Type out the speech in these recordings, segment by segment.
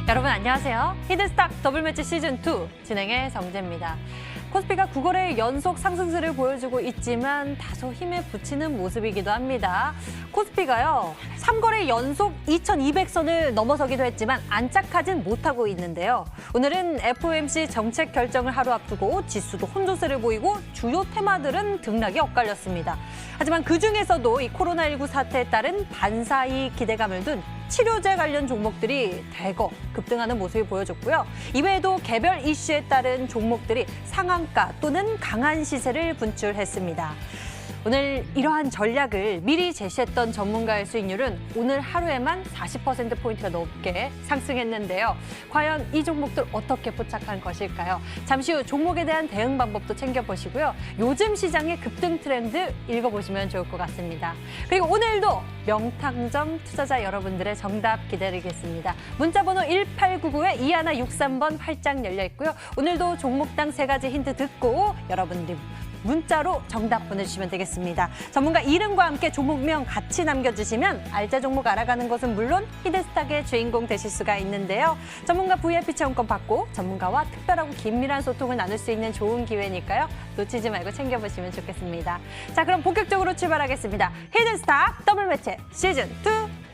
여러분 안녕하세요. 히든스탁 더블매치 시즌2 진행의 정재입니다. 코스피가 9거래일 연속 상승세를 보여주고 있지만 다소 힘에 부치는 모습이기도 합니다. 코스피가요, 3거래일 연속 2200선을 넘어서기도 했지만 안착하진 못하고 있는데요. 오늘은 FOMC 정책 결정을 하루 앞두고 지수도 혼조세를 보이고 주요 테마들은 등락이 엇갈렸습니다. 하지만 그중에서도 이 코로나19 사태에 따른 반사이익 기대감을 둔 치료제 관련 종목들이 대거 급등하는 모습이 보여졌고요. 이외에도 개별 이슈에 따른 종목들이 상한가 또는 강한 시세를 분출했습니다. 오늘 이러한 전략을 미리 제시했던 전문가의 수익률은 오늘 하루에만 40%포인트가 넘게 상승했는데요. 과연 이 종목들 어떻게 포착한 것일까요? 잠시 후 종목에 대한 대응 방법도 챙겨보시고요. 요즘 시장의 급등 트렌드 읽어보시면 좋을 것 같습니다. 그리고 오늘도 명탕점 투자자 여러분들의 정답 기다리겠습니다. 문자번호 1899-2163번 활짝 열려있고요. 오늘도 종목당 3가지 힌트 듣고 여러분들 문자로 정답 보내주시면 되겠습니다. 전문가 이름과 함께 종목명 같이 남겨주시면 알짜 종목 알아가는 것은 물론 히든스탁의 주인공 되실 수가 있는데요. 전문가 VIP 체험권 받고 전문가와 특별하고 긴밀한 소통을 나눌 수 있는 좋은 기회니까요. 놓치지 말고 챙겨보시면 좋겠습니다. 자, 그럼 본격적으로 출발하겠습니다. 히든스탁 더블매치 시즌2.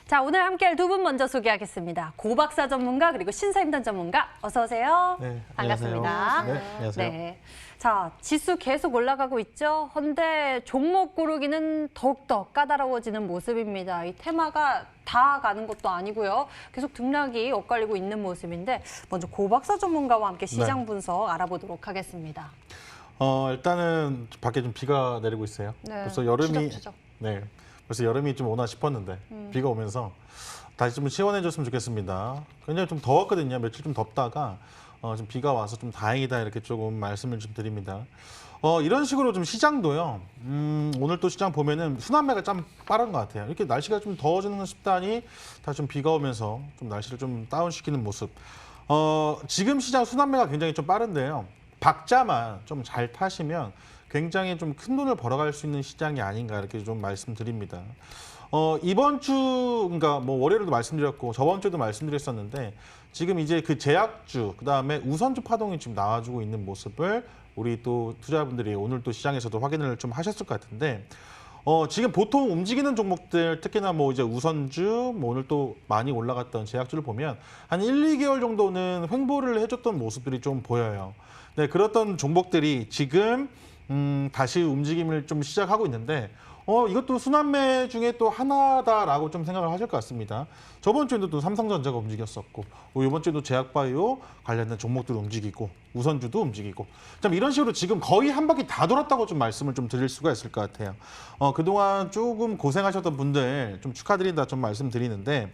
자, 오늘 함께할 두 분 먼저 소개하겠습니다. 고박사 전문가 그리고 신사임당 전문가 어서 오세요. 네, 반갑습니다. 안녕하세요. 네, 안녕하세요. 네. 자, 지수 계속 올라가고 있죠. 그런데 종목 고르기는 더욱더 까다로워지는 모습입니다. 이 테마가 다 가는 것도 아니고요. 계속 등락이 엇갈리고 있는 모습인데 먼저 고박사 전문가와 함께 시장 분석 알아보도록 하겠습니다. 일단은 밖에 좀 비가 내리고 있어요. 네, 벌써 여름이 추적. 네, 벌써 여름이 좀 오나 싶었는데 비가 오면서 다시 좀 시원해졌으면 좋겠습니다. 굉장히 좀 더웠거든요. 며칠 좀 덥다가 좀 비가 와서 좀 다행이다 이렇게 조금 말씀을 좀 드립니다. 이런 식으로 좀 시장도요. 오늘 또 시장 보면은 순환매가 좀 빠른 것 같아요. 이렇게 날씨가 좀 더워지는 습관이 다시 좀 비가 오면서 좀 날씨를 좀 다운시키는 모습. 지금 시장 순환매가 굉장히 좀 빠른데요. 박자만 좀 잘 타시면 굉장히 좀 큰 돈을 벌어갈 수 있는 시장이 아닌가 이렇게 좀 말씀드립니다. 이번 주, 그러니까 뭐 월요일도 말씀드렸고 저번 주도 말씀드렸었는데 지금 이제 그 제약주, 그다음에 우선주 파동이 지금 나와주고 있는 모습을 우리 또 투자자분들이 오늘 또 시장에서도 확인을 좀 하셨을 것 같은데 지금 보통 움직이는 종목들, 특히나 뭐 이제 우선주, 뭐 오늘 또 많이 올라갔던 제약주를 보면 한 1, 2개월 정도는 횡보를 해줬던 모습들이 좀 보여요. 네, 그렇던 종목들이 지금 다시 움직임을 좀 시작하고 있는데 이것도 순환매 중에 또 하나다라고 좀 생각을 하실 것 같습니다. 저번 주에도 또 삼성전자가 움직였었고 이번 주에도 제약바이오 관련된 종목들 움직이고 우선주도 움직이고 참 이런 식으로 지금 거의 한 바퀴 다 돌았다고 좀 말씀을 좀 드릴 수가 있을 것 같아요. 그동안 조금 고생하셨던 분들 좀 축하드린다 좀 말씀드리는데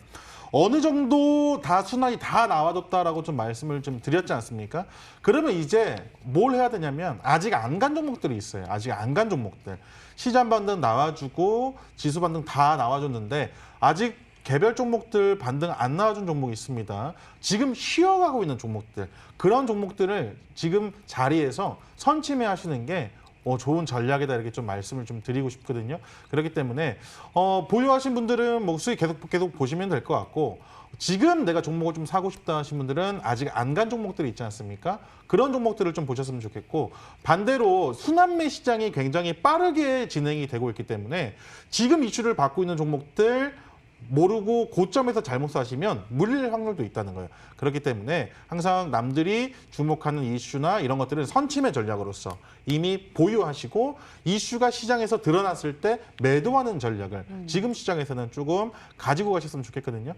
어느 정도 다 순환이 다 나와줬다라고 좀 말씀을 좀 드렸지 않습니까? 그러면 이제 뭘 해야 되냐면 아직 안 간 종목들이 있어요. 아직 안 간 종목들. 시장 반등 나와주고 지수 반등 다 나와줬는데 아직 개별 종목들 반등 안 나와준 종목이 있습니다. 지금 쉬어가고 있는 종목들. 그런 종목들을 지금 자리에서 선침해하시는 게 좋은 전략이다 이렇게 좀 말씀을 좀 드리고 싶거든요. 그렇기 때문에 보유하신 분들은 뭐 수익 계속 보시면 될 것 같고 지금 내가 종목을 좀 사고 싶다 하신 분들은 아직 안 간 종목들이 있지 않습니까? 그런 종목들을 좀 보셨으면 좋겠고 반대로 순환매 시장이 굉장히 빠르게 진행이 되고 있기 때문에 지금 이슈를 받고 있는 종목들 모르고 고점에서 잘못 사시면 물릴 확률도 있다는 거예요. 그렇기 때문에 항상 남들이 주목하는 이슈나 이런 것들은 선침의 전략으로서 이미 보유하시고 이슈가 시장에서 드러났을 때 매도하는 전략을 지금 시장에서는 조금 가지고 가셨으면 좋겠거든요.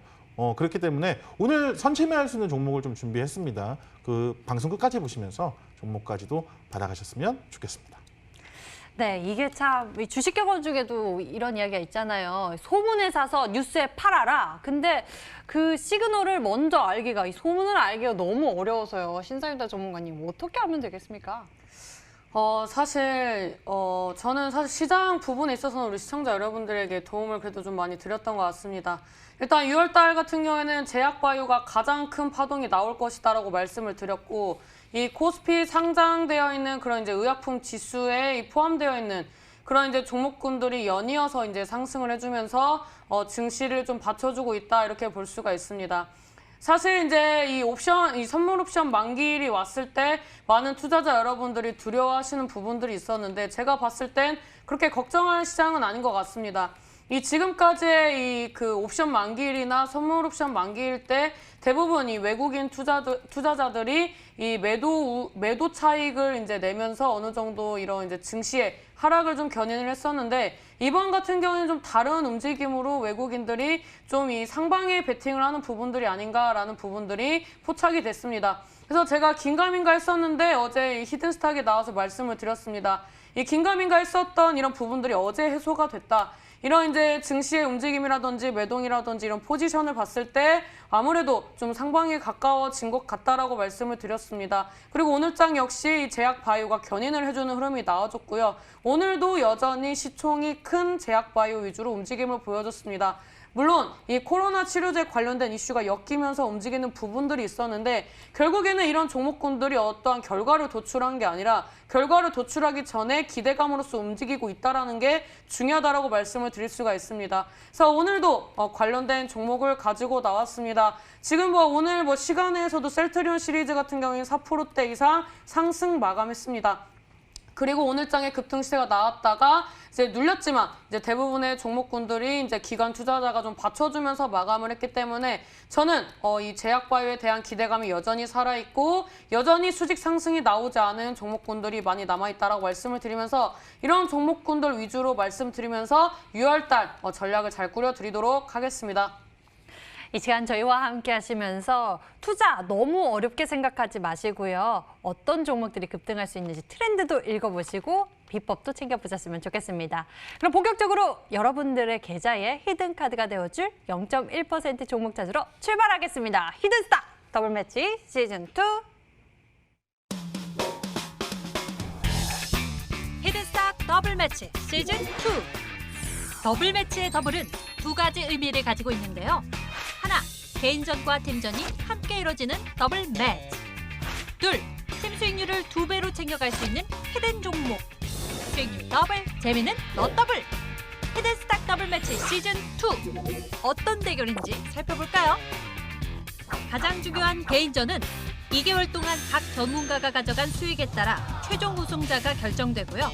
그렇기 때문에 오늘 선침해할 수 있는 종목을 좀 준비했습니다. 그 방송 끝까지 보시면서 종목까지도 받아가셨으면 좋겠습니다. 네, 이게 참 주식 경험 중에도 이런 이야기가 있잖아요. 소문에 사서 뉴스에 팔아라. 근데 그 시그널을 먼저 알기가, 이 소문을 알기가 너무 어려워서요. 신사임당 전문가님, 어떻게 하면 되겠습니까? 저는 사실 시장 부분에 있어서는 우리 시청자 여러분들에게 도움을 그래도 좀 많이 드렸던 것 같습니다. 일단 6월 달 같은 경우에는 제약바이오가 가장 큰 파동이 나올 것이다라고 말씀을 드렸고, 이 코스피 상장되어 있는 그런 이제 의약품 지수에 포함되어 있는 그런 이제 종목군들이 연이어서 이제 상승을 해주면서 증시를 좀 받쳐주고 있다 이렇게 볼 수가 있습니다. 사실 이제 이 선물 옵션 만기일이 왔을 때 많은 투자자 여러분들이 두려워하시는 부분들이 있었는데 제가 봤을 땐 그렇게 걱정할 시장은 아닌 것 같습니다. 이 지금까지의 그 옵션 만기일이나 선물 옵션 만기일 때 대부분 이 외국인 투자자들이 이 매도 차익을 이제 내면서 어느 정도 이런 이제 증시에 하락을 좀 견인을 했었는데, 이번 같은 경우에는 좀 다른 움직임으로 외국인들이 좀 이 상방에 베팅을 하는 부분들이 아닌가라는 부분들이 포착이 됐습니다. 그래서 제가 긴가민가 했었는데 어제 이 히든스탁에 나와서 말씀을 드렸습니다. 이 긴가민가 했었던 이런 부분들이 어제 해소가 됐다. 이런 이제 증시의 움직임이라든지 매동이라든지 이런 포지션을 봤을 때 아무래도 좀 상방에 가까워진 것 같다라고 말씀을 드렸습니다. 그리고 오늘장 역시 이 제약 바이오가 견인을 해주는 흐름이 나와줬고요. 오늘도 여전히 시총이 큰 제약 바이오 위주로 움직임을 보여줬습니다. 물론 이 코로나 치료제 관련된 이슈가 엮이면서 움직이는 부분들이 있었는데 결국에는 이런 종목군들이 어떠한 결과를 도출한 게 아니라 결과를 도출하기 전에 기대감으로서 움직이고 있다는 게 중요하다고 말씀을 드릴 수가 있습니다. 그래서 오늘도 관련된 종목을 가지고 나왔습니다. 지금 오늘 시간에서도 셀트리온 시리즈 같은 경우에 4%대 이상 상승 마감했습니다. 그리고 오늘장에 급등시세가 나왔다가 이제 눌렸지만 이제 대부분의 종목군들이 이제 기관 투자자가 좀 받쳐주면서 마감을 했기 때문에 저는 이 제약바이오에 대한 기대감이 여전히 살아있고 여전히 수직 상승이 나오지 않은 종목군들이 많이 남아있다라고 말씀을 드리면서 이런 종목군들 위주로 말씀드리면서 6월달 전략을 잘 꾸려드리도록 하겠습니다. 이 시간 저희와 함께 하시면서 투자 너무 어렵게 생각하지 마시고요. 어떤 종목들이 급등할 수 있는지 트렌드도 읽어보시고 비법도 챙겨보셨으면 좋겠습니다. 그럼 본격적으로 여러분들의 계좌에 히든카드가 되어줄 0.1% 종목 찾으러 출발하겠습니다. 히든스탁 더블매치 시즌2. 히든스탁 더블매치 시즌2. 더블매치의 더블은 두 가지 의미를 가지고 있는데요. 하나, 개인전과 팀전이 함께 이뤄지는 더블 매치. 둘, 팀 수익률을 2배로 챙겨갈 수 있는 히든 종목. 수익률 더블, 재미는 너 더블. 히든스탁 더블 매치 시즌2. 어떤 대결인지 살펴볼까요? 가장 중요한 개인전은 2개월 동안 각 전문가가 가져간 수익에 따라 최종 우승자가 결정되고요.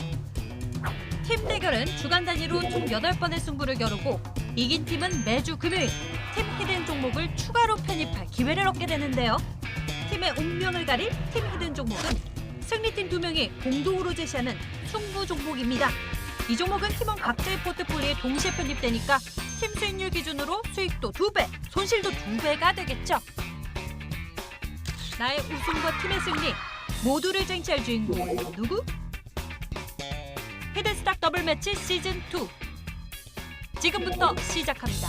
팀 대결은 주간 단위로 총 8번의 승부를 겨루고 이긴 팀은 매주 금요일 팀 히든 종목을 추가로 편입할 기회를 얻게 되는데요. 팀의 운명을 가릴 팀 히든 종목은 승리팀 2명이 공동으로 제시하는 승부 종목입니다. 이 종목은 팀원 각자의 포트폴리오에 동시에 편입되니까 팀 수익률 기준으로 수익도 2배, 손실도 2배가 되겠죠. 나의 우승과 팀의 승리 모두를 쟁취할 주인공은 누구? 히든스탁 더블매치 시즌2 지금부터 시작합니다.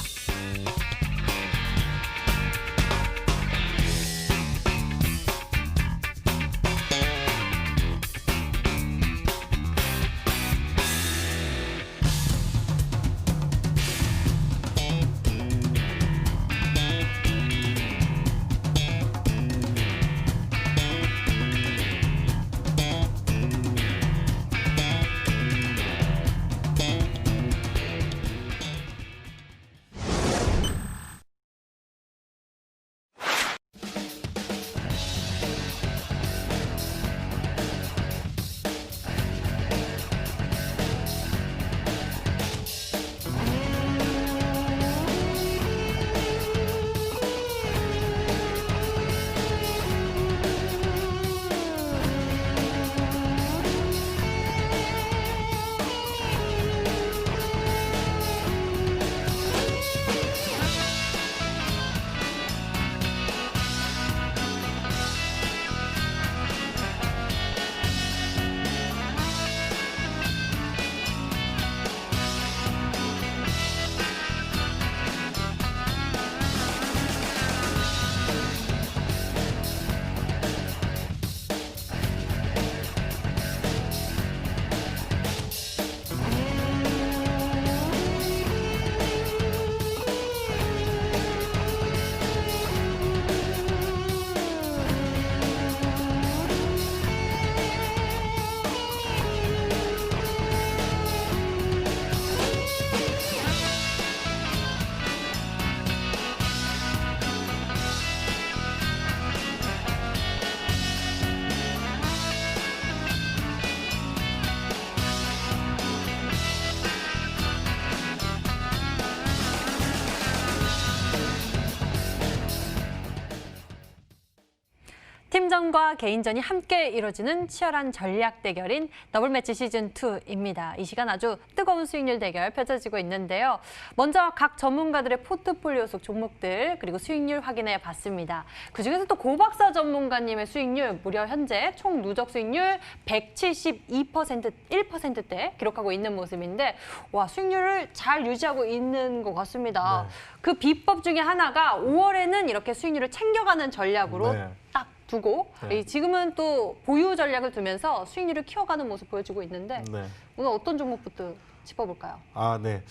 대전과 개인전이 함께 이뤄지는 치열한 전략 대결인 더블매치 시즌2입니다. 이 시간 아주 뜨거운 수익률 대결 펼쳐지고 있는데요. 먼저 각 전문가들의 포트폴리오 속 종목들 그리고 수익률 확인해 봤습니다. 그중에서 또 고박사 전문가님의 수익률 무려 현재 총 누적 수익률 172%, 1%대 기록하고 있는 모습인데 와 수익률을 잘 유지하고 있는 것 같습니다. 네. 그 비법 중에 하나가 5월에는 이렇게 수익률을 챙겨가는 전략으로 네. 딱 두고 네. 지금은 또 보유 전략을 두면서 수익률을 키워가는 모습 보여주고 있는데 네. 오늘 어떤 종목부터 짚어볼까요? 아, 네.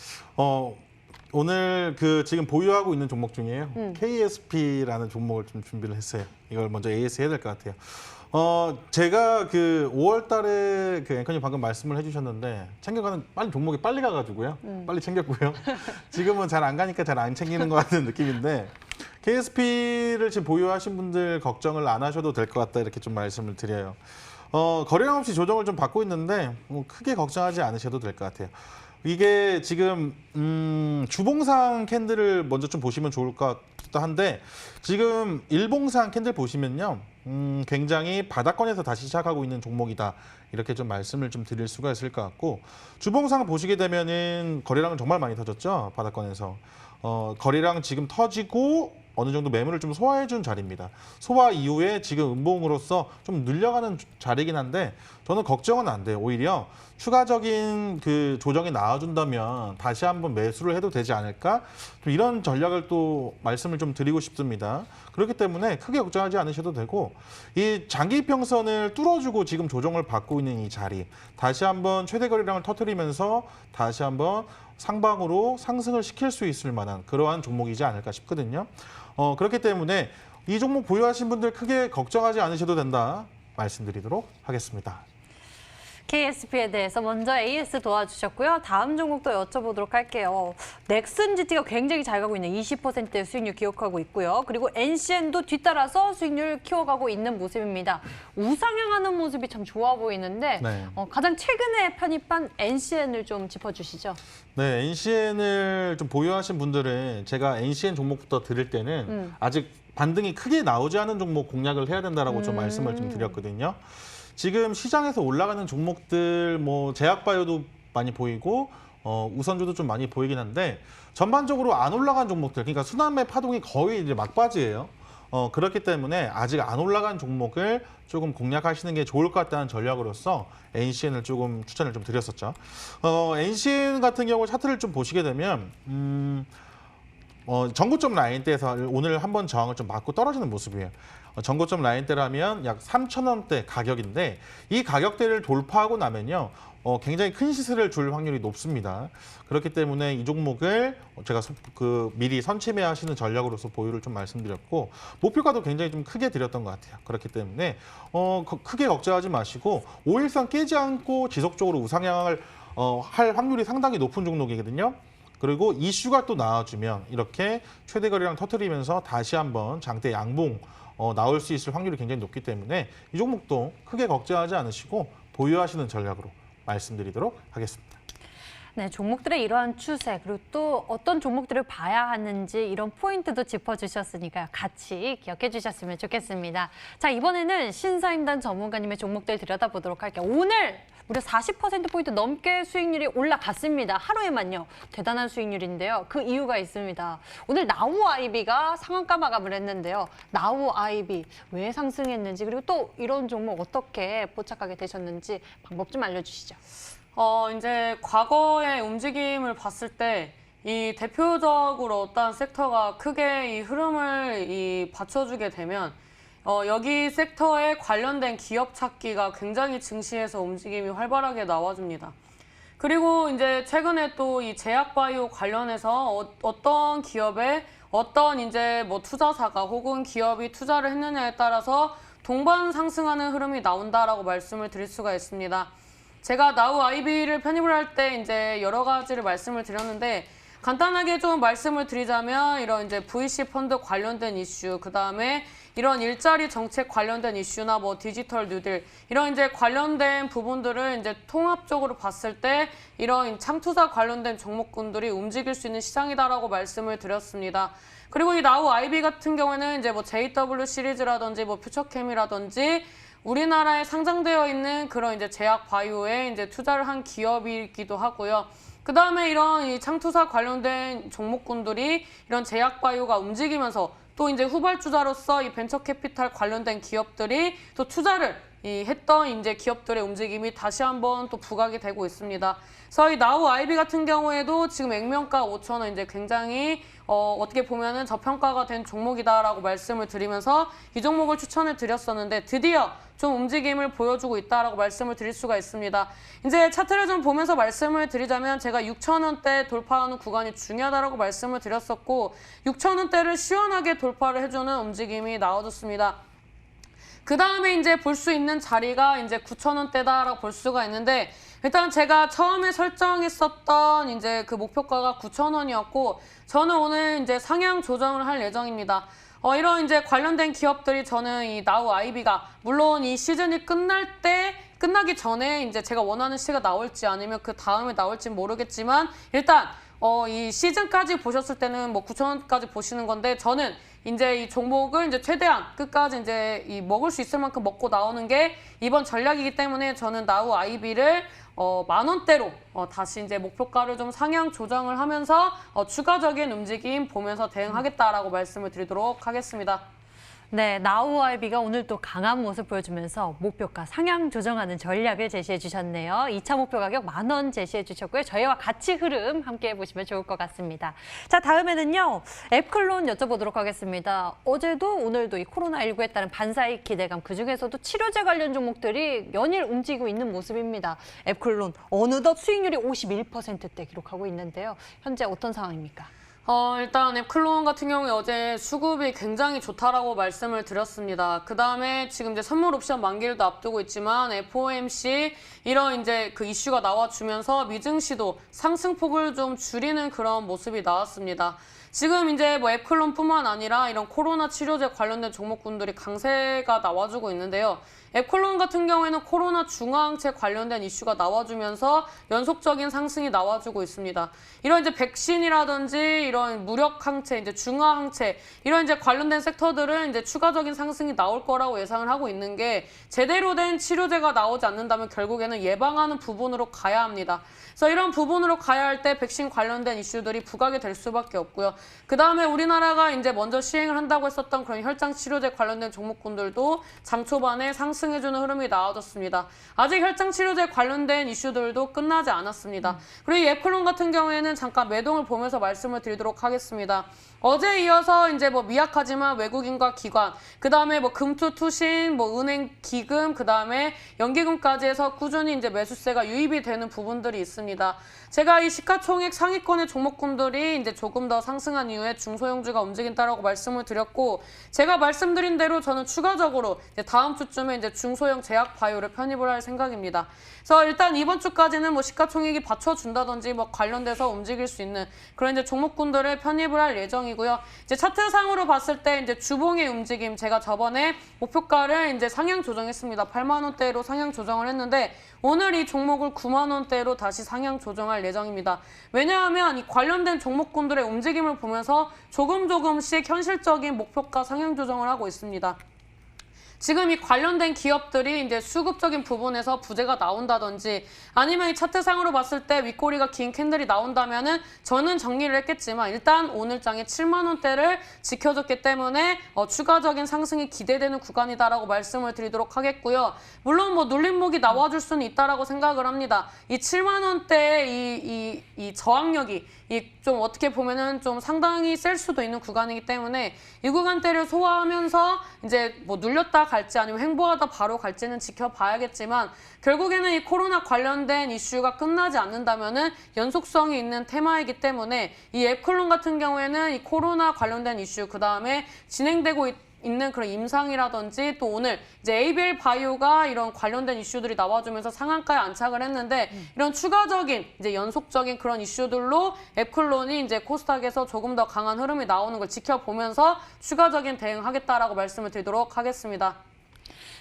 오늘 지금 보유하고 있는 종목 중에요. KSP라는 종목을 좀 준비를 했어요. 이걸 먼저 AS 해야 될 것 같아요. 제가 5월 달에 앵커님 방금 말씀을 해주셨는데 챙겨가는 종목이 빨리 가가지고요. 빨리 챙겼고요. 지금은 잘 안 가니까 잘 안 챙기는 것 같은 느낌인데 KSP를 지금 보유하신 분들 걱정을 안 하셔도 될 것 같다 이렇게 좀 말씀을 드려요. 거래량 없이 조정을 좀 받고 있는데 크게 걱정하지 않으셔도 될 것 같아요. 이게 지금 주봉상 캔들을 먼저 좀 보시면 좋을 것 같기도 한데 지금 일봉상 캔들 보시면요. 굉장히 바닥권에서 다시 시작하고 있는 종목이다. 이렇게 좀 말씀을 좀 드릴 수가 있을 것 같고 주봉상 보시게 되면은 거래량은 정말 많이 터졌죠. 바닥권에서. 거래량 지금 터지고 어느 정도 매물을 좀 소화해 준 자리입니다. 소화 이후에 지금 음봉으로서 좀 늘려가는 자리긴 한데 저는 걱정은 안 돼요. 오히려 추가적인 조정이 나와준다면 다시 한번 매수를 해도 되지 않을까? 좀 이런 전략을 또 말씀을 좀 드리고 싶습니다. 그렇기 때문에 크게 걱정하지 않으셔도 되고 이 장기 평선을 뚫어주고 지금 조정을 받고 있는 이 자리 다시 한번 최대 거래량을 터뜨리면서 다시 한번 상방으로 상승을 시킬 수 있을 만한 그러한 종목이지 않을까 싶거든요. 그렇기 때문에 이 종목 보유하신 분들 크게 걱정하지 않으셔도 된다 말씀드리도록 하겠습니다. KSP에 대해서 먼저 AS 도와주셨고요. 다음 종목도 여쭤보도록 할게요. 넥슨 GT가 굉장히 잘 가고 있는 20%의 수익률 기록하고 있고요. 그리고 NCN도 뒤따라서 수익률 키워가고 있는 모습입니다. 우상향하는 모습이 참 좋아 보이는데 네. 가장 최근에 편입한 NCN을 좀 짚어주시죠. 네, NCN을 좀 보유하신 분들은 제가 NCN 종목부터 드릴 때는 아직 반등이 크게 나오지 않은 종목 공략을 해야 된다라고 좀 말씀을 좀 드렸거든요. 지금 시장에서 올라가는 종목들 제약바이오도 많이 보이고 우선주도 좀 많이 보이긴 한데 전반적으로 안 올라간 종목들 그러니까 순환매 파동이 거의 이제 막바지예요. 그렇기 때문에 아직 안 올라간 종목을 조금 공략하시는 게 좋을 것 같다는 전략으로서 NCN을 조금 추천을 좀 드렸었죠. NCN 같은 경우 차트를 좀 보시게 되면 전고점 라인대에서 오늘 한번 저항을 좀 맞고 떨어지는 모습이에요. 전고점 라인대라면 약 3,000원대 가격인데 이 가격대를 돌파하고 나면요. 굉장히 큰 시세를 줄 확률이 높습니다. 그렇기 때문에 이 종목을 제가 미리 선취매하시는 전략으로서 보유를 좀 말씀드렸고 목표가도 굉장히 좀 크게 드렸던 것 같아요. 그렇기 때문에 크게 걱정하지 마시고 5일선 깨지 않고 지속적으로 우상향을 할 확률이 상당히 높은 종목이거든요. 그리고 이슈가 또 나와주면 이렇게 최대 거래량 터뜨리면서 다시 한번 장대 양봉 나올 수 있을 확률이 굉장히 높기 때문에 이 종목도 크게 걱정하지 않으시고 보유하시는 전략으로 말씀드리도록 하겠습니다. 네, 종목들의 이러한 추세 그리고 또 어떤 종목들을 봐야 하는지 이런 포인트도 짚어주셨으니까요. 같이 기억해 주셨으면 좋겠습니다. 자, 이번에는 신사임당 전문가님의 종목들 들여다보도록 할게요. 오늘 무려 40%포인트 넘게 수익률이 올라갔습니다. 하루에만요. 대단한 수익률인데요. 그 이유가 있습니다. 오늘 나우아이비가 상한가 마감을 했는데요. 나우아이비 왜 상승했는지 그리고 또 이런 종목 어떻게 포착하게 되셨는지 방법 좀 알려주시죠. 이제 과거의 움직임을 봤을 때 이 대표적으로 어떤 섹터가 크게 이 흐름을 받쳐주게 되면 여기 섹터에 관련된 기업 찾기가 굉장히 증시에서 움직임이 활발하게 나와줍니다. 그리고 이제 최근에 또 이 제약바이오 관련해서 어떤 기업에 어떤 이제 투자사가 혹은 기업이 투자를 했느냐에 따라서 동반 상승하는 흐름이 나온다라고 말씀을 드릴 수가 있습니다. 제가 나우 아이비를 편입을 할 때 이제 여러 가지를 말씀을 드렸는데 간단하게 좀 말씀을 드리자면 이런 이제 VC 펀드 관련된 이슈, 그다음에 이런 일자리 정책 관련된 이슈나 뭐 디지털 뉴딜 이런 이제 관련된 부분들을 이제 통합적으로 봤을 때 이런 창투사 관련된 종목군들이 움직일 수 있는 시장이다라고 말씀을 드렸습니다. 그리고 이 나우 아이비 같은 경우에는 이제 뭐 JW 시리즈라든지 뭐 퓨처캠이라든지 우리나라에 상장되어 있는 그런 이제 제약 바이오에 이제 투자를 한 기업이기도 하고요. 그 다음에 이런 이 창투사 관련된 종목군들이 이런 제약 바이오가 움직이면서 또 이제 후발주자로서 이 벤처 캐피탈 관련된 기업들이 또 투자를 했던 이제 기업들의 움직임이 다시 한번 또 부각이 되고 있습니다. 그래서 이 나우 아이비 같은 경우에도 지금 액면가 5,000원 이제 굉장히 어떻게 보면은 저평가가 된 종목이다라고 말씀을 드리면서 이 종목을 추천을 드렸었는데 드디어 좀 움직임을 보여주고 있다라고 말씀을 드릴 수가 있습니다. 이제 차트를 좀 보면서 말씀을 드리자면 제가 6,000원대 돌파하는 구간이 중요하다라고 말씀을 드렸었고 6,000원대를 시원하게 돌파를 해주는 움직임이 나와줬습니다. 그 다음에 이제 볼 수 있는 자리가 이제 9,000원대다라고 볼 수가 있는데 일단 제가 처음에 설정했었던 이제 그 목표가가 9,000원이었고 저는 오늘 이제 상향 조정을 할 예정입니다. 이런 이제 관련된 기업들이 저는 이 나우 아이비가 물론 이 시즌이 끝나기 전에 이제 제가 원하는 시가 나올지 아니면 그 다음에 나올지 모르겠지만 일단 이 시즌까지 보셨을 때는 뭐 9,000원까지 보시는 건데 저는 이제 이 종목을 이제 최대한 끝까지 이제 이 먹을 수 있을 만큼 먹고 나오는 게 이번 전략이기 때문에 저는 나우 아이비를 10,000원대로 다시 이제 목표가를 좀 상향 조정을 하면서 추가적인 움직임 보면서 대응하겠다라고 말씀을 드리도록 하겠습니다. 네, 나우 아이비가 오늘 또 강한 모습 보여주면서 목표가 상향 조정하는 전략을 제시해 주셨네요. 2차 목표 가격 10,000원 제시해 주셨고요. 저희와 같이 흐름 함께 해보시면 좋을 것 같습니다. 자, 다음에는요. 앱클론 여쭤보도록 하겠습니다. 어제도 오늘도 이 코로나19에 따른 반사익 기대감, 그중에서도 치료제 관련 종목들이 연일 움직이고 있는 모습입니다. 앱클론 어느덧 수익률이 51%대 기록하고 있는데요. 현재 어떤 상황입니까? 일단 앱클론 같은 경우에 어제 수급이 굉장히 좋다라고 말씀을 드렸습니다. 그 다음에 지금 이제 선물 옵션 만기를 앞두고 있지만 FOMC 이런 이제 그 이슈가 나와주면서 미증시도 상승폭을 좀 줄이는 그런 모습이 나왔습니다. 지금 이제 뭐 앱클론뿐만 아니라 이런 코로나 치료제 관련된 종목군들이 강세가 나와주고 있는데요. 앱클론 같은 경우에는 코로나 중화항체 관련된 이슈가 나와주면서 연속적인 상승이 나와주고 있습니다. 이런 이제 백신이라든지 이런 무력항체, 이제 중화항체 이런 이제 관련된 섹터들은 이제 추가적인 상승이 나올 거라고 예상을 하고 있는 게 제대로 된 치료제가 나오지 않는다면 결국에는 예방하는 부분으로 가야 합니다. 그래서 이런 부분으로 가야 할 때 백신 관련된 이슈들이 부각이 될 수밖에 없고요. 그 다음에 우리나라가 이제 먼저 시행을 한다고 했었던 그런 혈장 치료제 관련된 종목군들도 장 초반에 상승해주는 흐름이 나와줬습니다. 아직 혈장 치료제 관련된 이슈들도 끝나지 않았습니다. 그리고 이 앱클론 같은 경우에는 잠깐 매동을 보면서 말씀을 드리도록 하겠습니다. 어제 이어서 이제 뭐 미약하지만 외국인과 기관, 그 다음에 뭐 금투 투신, 뭐 은행 기금, 그 다음에 연기금까지 해서 꾸준히 이제 매수세가 유입이 되는 부분들이 있습니다. 제가 이 시가총액 상위권의 종목군들이 이제 조금 더 상승한 이후에 중소형주가 움직인다라고 말씀을 드렸고, 제가 말씀드린 대로 저는 추가적으로 이제 다음 주쯤에 이제 중소형 제약 바이오를 편입을 할 생각입니다. 그래서 일단 이번 주까지는 뭐 시가총액이 받쳐준다든지 뭐 관련돼서 움직일 수 있는 그런 이제 종목군들을 편입을 할 예정이고요. 이제 차트상으로 봤을 때 이제 주봉의 움직임, 제가 저번에 목표가를 이제 상향 조정했습니다. 8만원대로 상향 조정을 했는데 오늘 이 종목을 9만원대로 다시 상향 조정할 예정입니다. 왜냐하면 이 관련된 종목군들의 움직임을 보면서 조금씩 현실적인 목표가 상향 조정을 하고 있습니다. 지금 이 관련된 기업들이 이제 수급적인 부분에서 부재가 나온다든지 아니면 이 차트상으로 봤을 때 윗꼬리가 긴 캔들이 나온다면은 저는 정리를 했겠지만 일단 오늘 장에 7만 원대를 지켜줬기 때문에 추가적인 상승이 기대되는 구간이다라고 말씀을 드리도록 하겠고요. 물론 뭐 눌림목이 나와줄 수는 있다라고 생각을 합니다. 이 7만 원대의 이 저항력이 좀 어떻게 보면은 좀 상당히 셀 수도 있는 구간이기 때문에 이 구간대를 소화하면서 이제 뭐 눌렸다 갈지 아니면 횡보하다 바로 갈지는 지켜봐야겠지만 결국에는 이 코로나 관련된 이슈가 끝나지 않는다면은 연속성이 있는 테마이기 때문에 이 앱클론 같은 경우에는 이 코로나 관련된 이슈 그 다음에 진행되고 있는 그런 임상이라든지 또 오늘 이제 ABL 바이오가 이런 관련된 이슈들이 나와주면서 상한가에 안착을 했는데 이런 추가적인 이제 연속적인 그런 이슈들로 앱클론이 이제 코스닥에서 조금 더 강한 흐름이 나오는 걸 지켜보면서 추가적인 대응하겠다라고 말씀을 드리도록 하겠습니다.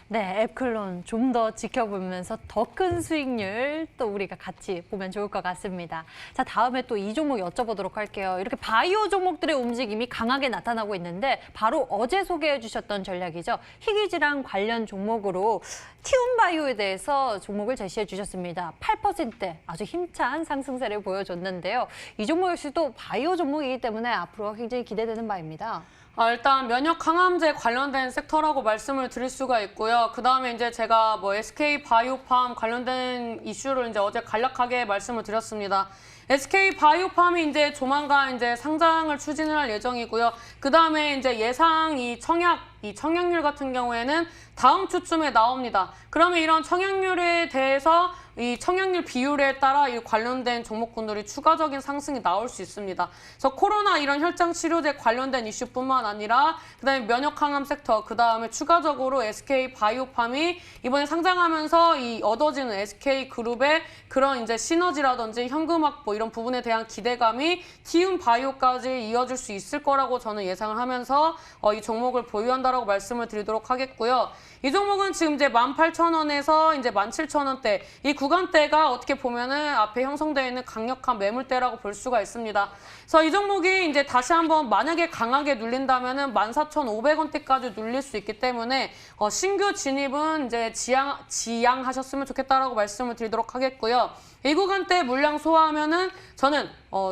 네, 앱클론 좀 더 지켜보면서 더 큰 수익률 또 우리가 같이 보면 좋을 것 같습니다. 자, 다음에 또 이 종목 여쭤보도록 할게요. 이렇게 바이오 종목들의 움직임이 강하게 나타나고 있는데 바로 어제 소개해 주셨던 전략이죠. 희귀질환 관련 종목으로 티움바이오에 대해서 종목을 제시해 주셨습니다. 8%대 아주 힘찬 상승세를 보여줬는데요. 이 종목 역시도 바이오 종목이기 때문에 앞으로가 굉장히 기대되는 바입니다. 일단 면역 항암제 관련된 섹터라고 말씀을 드릴 수가 있고요. 그다음에 이제 제가 뭐 SK 바이오팜 관련된 이슈를 이제 어제 간략하게 말씀을 드렸습니다. SK 바이오팜이 이제 조만간 이제 상장을 추진을 할 예정이고요. 그다음에 이제 예상 이 청약률 같은 경우에는 다음 주쯤에 나옵니다. 그러면 이런 청약률에 대해서 이 청약률 비율에 따라 이 관련된 종목군들이 추가적인 상승이 나올 수 있습니다. 그래서 코로나 이런 혈장 치료제 관련된 이슈뿐만 아니라 그다음에 면역 항암 섹터, 그다음에 추가적으로 SK 바이오팜이 이번에 상장하면서 이 얻어지는 SK 그룹의 그런 이제 시너지라든지 현금 확보 이런 부분에 대한 기대감이 티움 바이오까지 이어질 수 있을 거라고 저는 예상을 하면서 이 종목을 보유한다라고 말씀을 드리도록 하겠고요. 이 종목은 지금 이제 18,000원에서 이제 17,000원대 이 구간대가 어떻게 보면은 앞에 형성되어 있는 강력한 매물대라고 볼 수가 있습니다. 그래서 이 종목이 이제 다시 한번 만약에 강하게 눌린다면은 14,500원대까지 눌릴 수 있기 때문에 신규 진입은 이제 지양하셨으면 좋겠다라고 말씀을 드리도록 하겠고요. 이 구간대 물량 소화하면은 저는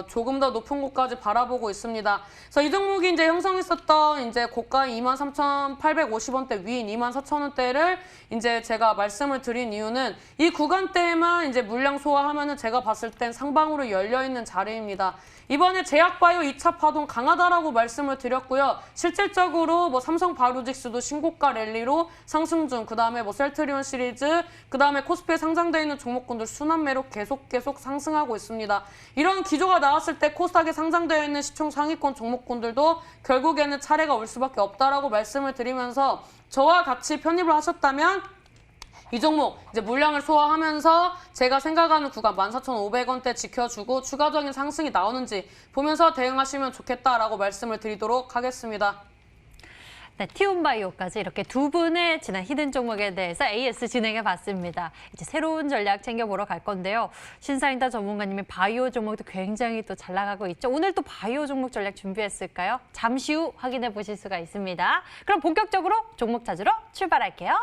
조금 더 높은 곳까지 바라보고 있습니다. 그래서 이 종목이 이제 형성했었던 이제 고가 23,850원대 위인 24,000원대를 이제 제가 말씀을 드린 이유는 이 구간대에만 이제 물량 소화하면은 제가 봤을 땐 상방으로 열려 있는 자리입니다. 이번에 제약바이오 2차 파동 강하다라고 말씀을 드렸고요. 실질적으로 뭐 삼성바이오로직스도 신고가 랠리로 상승 중, 그다음에 뭐 셀트리온 시리즈, 그다음에 코스피에 상장되어 있는 종목군들 순환매로 계속 상승하고 있습니다. 이런 기조가 나왔을 때 코스닥에 상장되어 있는 시총 상위권 종목군들도 결국에는 차례가 올 수밖에 없다라고 말씀을 드리면서 저와 같이 편입을 하셨다면 이 종목 이제 물량을 소화하면서 제가 생각하는 구간 14,500원대 지켜주고 추가적인 상승이 나오는지 보면서 대응하시면 좋겠다라고 말씀을 드리도록 하겠습니다. 네, 티움바이오까지 이렇게 두 분의 지난 히든 종목에 대해서 AS 진행해 봤습니다. 이제 새로운 전략 챙겨보러 갈 건데요. 신사임당 전문가님의 바이오 종목도 굉장히 또 잘 나가고 있죠. 오늘 또 바이오 종목 전략 준비했을까요? 잠시 후 확인해 보실 수가 있습니다. 그럼 본격적으로 종목 찾으러 출발할게요.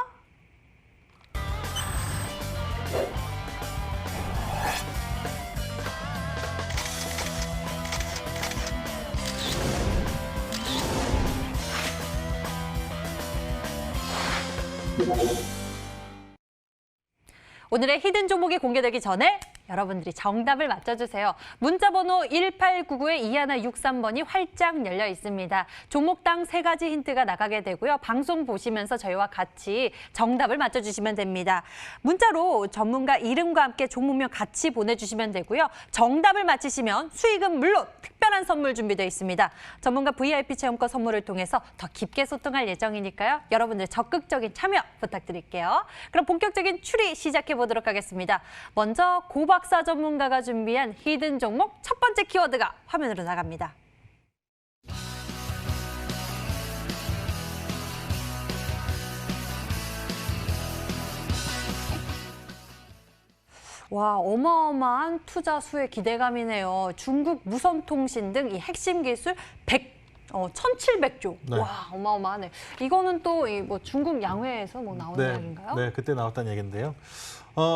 오늘의 히든 종목이 공개되기 전에 여러분들이 정답을 맞춰주세요. 문자번호 1899-2163번이 활짝 열려 있습니다. 종목당 3가지 힌트가 나가게 되고요. 방송 보시면서 저희와 같이 정답을 맞춰주시면 됩니다. 문자로 전문가 이름과 함께 종목명 같이 보내주시면 되고요. 정답을 맞히시면 수익은 물론 특별한 선물 준비되어 있습니다. 전문가 VIP 체험권 선물을 통해서 더 깊게 소통할 예정이니까요. 여러분들 적극적인 참여 부탁드릴게요. 그럼 본격적인 추리 시작해 보도록 하겠습니다. 먼저 고박사 전문가가 준비한 히든 종목 첫 번째 키워드가 화면으로 나갑니다. 와, 어마어마한 투자 수의 기대감이네요. 중국 무선통신 등 이 핵심 기술 1,700조. 네. 와, 어마어마하네. 이거는 또 뭐 중국 양회에서 뭐 나오는 이야기인가요? 네, 그때 나왔다는 얘기인데요.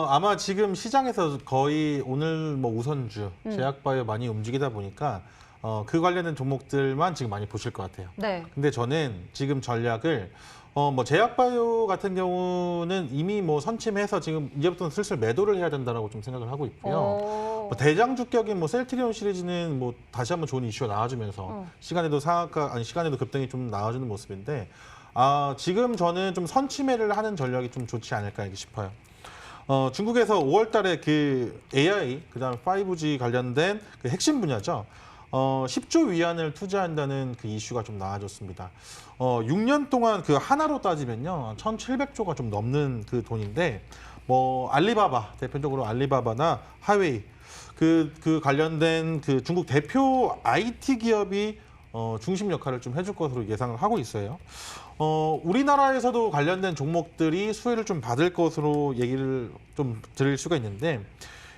아마 지금 시장에서 거의 오늘 뭐 우선주, 제약바이오 많이 움직이다 보니까 그 관련된 종목들만 지금 많이 보실 것 같아요. 네. 근데 저는 지금 전략을 뭐 제약바이오 같은 경우는 이미 뭐 선침해서 지금 이제부터는 슬슬 매도를 해야 된다라고 좀 생각을 하고 있고요. 뭐 대장주격인 뭐 셀트리온 시리즈는 뭐 다시 한번 좋은 이슈가 나와주면서 시간에도 시간에도 급등이 좀 나와주는 모습인데 지금 저는 좀 선침해를 하는 전략이 좀 좋지 않을까 싶어요. 중국에서 5월 달에 그 AI, 그다음에 5G 관련된 그 핵심 분야죠. 10조 위안을 투자한다는 그 이슈가 좀 나와졌습니다. 6년 동안 그 하나로 따지면요, 1,700조가 좀 넘는 그 돈인데, 뭐 알리바바 대표적으로 알리바바나 하웨이 그 관련된 그 중국 대표 IT 기업이 중심 역할을 좀 해줄 것으로 예상을 하고 있어요. 우리나라에서도 관련된 종목들이 수혜를 좀 받을 것으로 얘기를 좀 드릴 수가 있는데,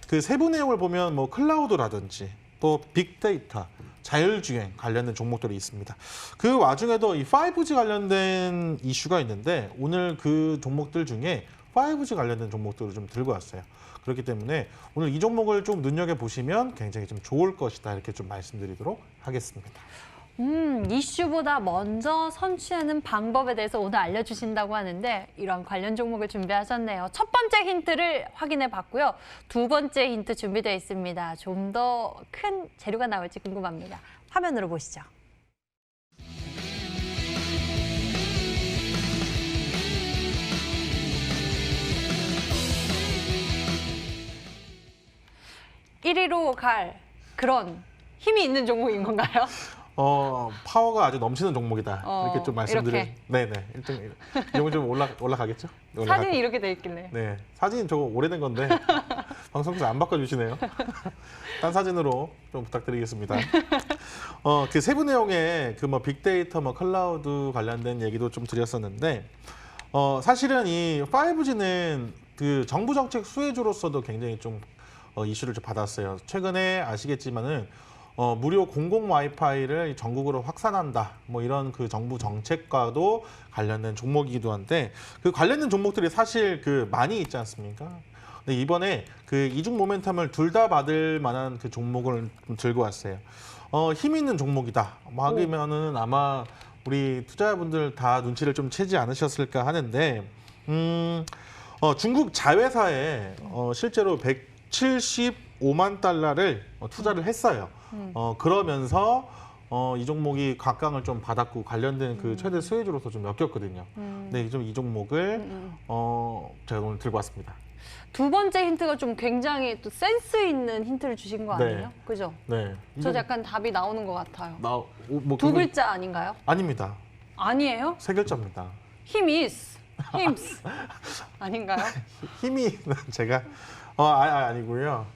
그 세부 내용을 보면 뭐 클라우드라든지 또 빅데이터, 자율주행 관련된 종목들이 있습니다. 그 와중에도 이 5G 관련된 이슈가 있는데, 오늘 그 종목들 중에 5G 관련된 종목들을 좀 들고 왔어요. 그렇기 때문에 오늘 이 종목을 좀 눈여겨보시면 굉장히 좀 좋을 것이다, 이렇게 좀 말씀드리도록 하겠습니다. 이슈보다 먼저 선취하는 방법에 대해서 오늘 알려주신다고 하는데, 이런 관련 종목을 준비하셨네요. 첫 번째 힌트를 확인해 봤고요. 두 번째 힌트 준비되어 있습니다. 좀 더 큰 재료가 나올지 궁금합니다. 화면으로 보시죠. 일 1위로 갈 그런 힘이 있는 종목인 건가요? 파워가 아주 넘치는 종목이다, 이렇게 좀 말씀드릴. 이렇게. 네네. 일단 이거 좀 올라가겠죠? 사진이 이렇게 돼 있길래. 네, 사진 저거 오래된 건데 방송에서 안 바꿔주시네요. 딴 사진으로 좀 부탁드리겠습니다. 그 세부 내용에 그 뭐 빅데이터, 뭐 클라우드 관련된 얘기도 좀 드렸었는데, 사실은 이 5G는 그 정부 정책 수혜주로서도 굉장히 좀 이슈를 좀 받았어요. 최근에 아시겠지만은 무료 공공 와이파이를 전국으로 확산한다, 뭐 이런 그 정부 정책과도 관련된 종목이기도 한데, 그 관련된 종목들이 사실 그 많이 있지 않습니까? 근데 이번에 그 이중 모멘텀을 둘 다 받을 만한 그 종목을 좀 들고 왔어요. 힘 있는 종목이다 하기면은 아마 우리 투자자분들 다 눈치를 좀 채지 않으셨을까 하는데, 중국 자회사에 실제로 175만 달러를 투자를 했어요. 그러면서 이 종목이 각광을 좀 받았고 관련된 그 최대 수혜주로서 좀 엮였거든요. 네, 좀 이 종목을 제가 오늘 들고 왔습니다. 두 번째 힌트가 좀 굉장히 또 센스 있는 힌트를 주신 거 네. 아니에요? 그죠? 네, 저 약간 답이 나오는 것 같아요. 뭐 두 글자 아닌가요? 아닙니다. 아니에요? 세 글자입니다. 힘이스. 힘스. 아닌가요? 힘이 제가 아니고요.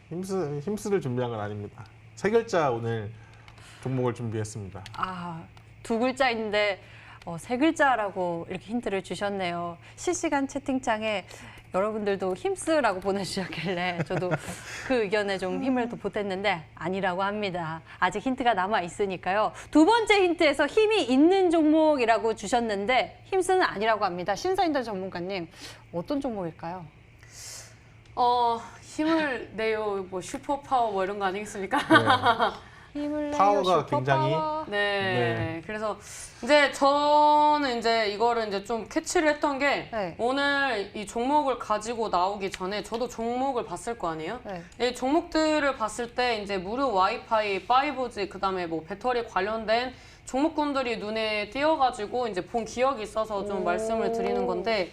힘스를 준비한 건 아닙니다. 세 글자 오늘 종목을 준비했습니다. 두 글자인데 세 글자라고 이렇게 힌트를 주셨네요. 실시간 채팅창에 여러분들도 힘쓰라고 보내주셨길래 저도 그 의견에 좀 힘을 또 보탰는데 아니라고 합니다. 아직 힌트가 남아 있으니까요. 두 번째 힌트에서 힘이 있는 종목이라고 주셨는데 힘쓰는 아니라고 합니다. 신사임당 전문가님, 어떤 종목일까요? 힘을 내요, 뭐 슈퍼파워 뭐 이런 거 아니겠습니까? 힘을 내요, 파워가 슈퍼파워. 네. 네. 그래서 이제 저는 이제 이거를 이제 좀 캐치를 했던 게, 네. 오늘 이 종목을 가지고 나오기 전에 저도 종목을 봤을 거 아니에요? 네. 이 종목들을 봤을 때 이제 무료 와이파이, 5G, 그다음에 뭐 배터리 관련된 종목군들이 눈에 띄어가지고 이제 본 기억이 있어서 좀 말씀을 드리는 건데,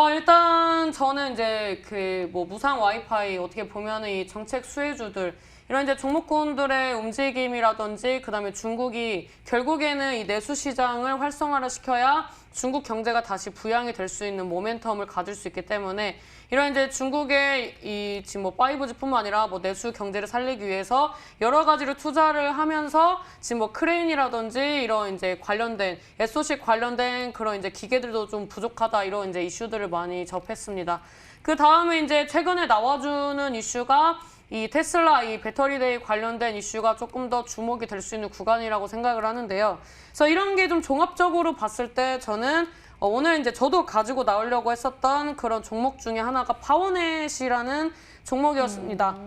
일단 저는 이제 그 뭐 무상 와이파이, 어떻게 보면은 이 정책 수혜주들, 이런 이제 종목군들의 움직임이라든지, 그다음에 중국이 결국에는 이 내수 시장을 활성화를 시켜야 중국 경제가 다시 부양이 될 수 있는 모멘텀을 가질 수 있기 때문에, 이런 이제 중국의 이 지금 뭐 5G뿐만 아니라 뭐 내수 경제를 살리기 위해서 여러 가지로 투자를 하면서 지금 뭐 크레인이라든지 이런 이제 관련된 SOC 관련된 그런 이제 기계들도 좀 부족하다, 이런 이제 이슈들을 많이 접했습니다. 그 다음에 이제 최근에 나와주는 이슈가 이 테슬라 이 배터리데이 관련된 이슈가 조금 더 주목이 될 수 있는 구간이라고 생각을 하는데요. 그래서 이런 게 좀 종합적으로 봤을 때 저는 오늘 이제 저도 가지고 나오려고 했었던 그런 종목 중에 하나가 파워넷이라는 종목이었습니다.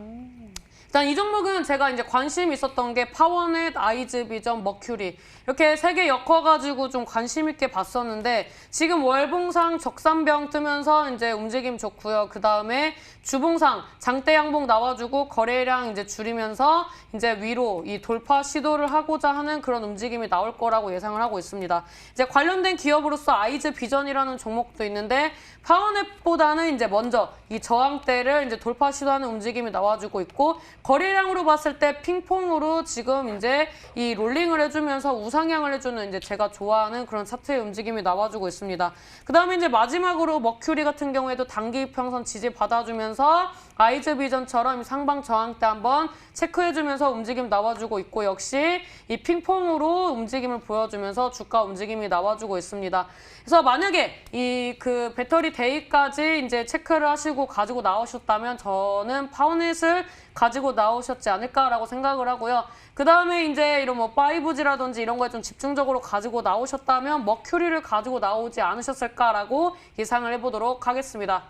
일단 이 종목은 제가 이제 관심이 있었던 게 파워넷, 아이즈비전, 머큐리 이렇게 세 개 엮어가지고 좀 관심 있게 봤었는데, 지금 월봉상 적산병 뜨면서 이제 움직임 좋고요. 그 다음에 주봉상 장대 양봉 나와주고 거래량 이제 줄이면서 이제 위로 이 돌파 시도를 하고자 하는 그런 움직임이 나올 거라고 예상을 하고 있습니다. 이제 관련된 기업으로서 아이즈비전이라는 종목도 있는데, 파워넷보다는 이제 먼저 이 저항대를 이제 돌파 시도하는 움직임이 나와주고 있고, 거래량으로 봤을 때 핑퐁으로 지금 이제 이 롤링을 해주면서 우상향을 해주는 이제 제가 좋아하는 그런 차트의 움직임이 나와주고 있습니다. 그 다음에 이제 마지막으로 머큐리 같은 경우에도 단기 이평선 지지 받아주면서 아이즈 비전처럼 상방 저항대 한번 체크해주면서 움직임 나와주고 있고 역시 이 핑퐁으로 움직임을 보여주면서 주가 움직임이 나와주고 있습니다. 그래서 만약에 이 그 배터리 데이까지 이제 체크를 하시고 가지고 나오셨다면 저는 파워넷을 가지고 나오셨지 않을까라고 생각을 하고요. 그 다음에 이제 이런 뭐 5G라든지 이런 거에 좀 집중적으로 가지고 나오셨다면 머큐리를 가지고 나오지 않으셨을까라고 예상을 해보도록 하겠습니다.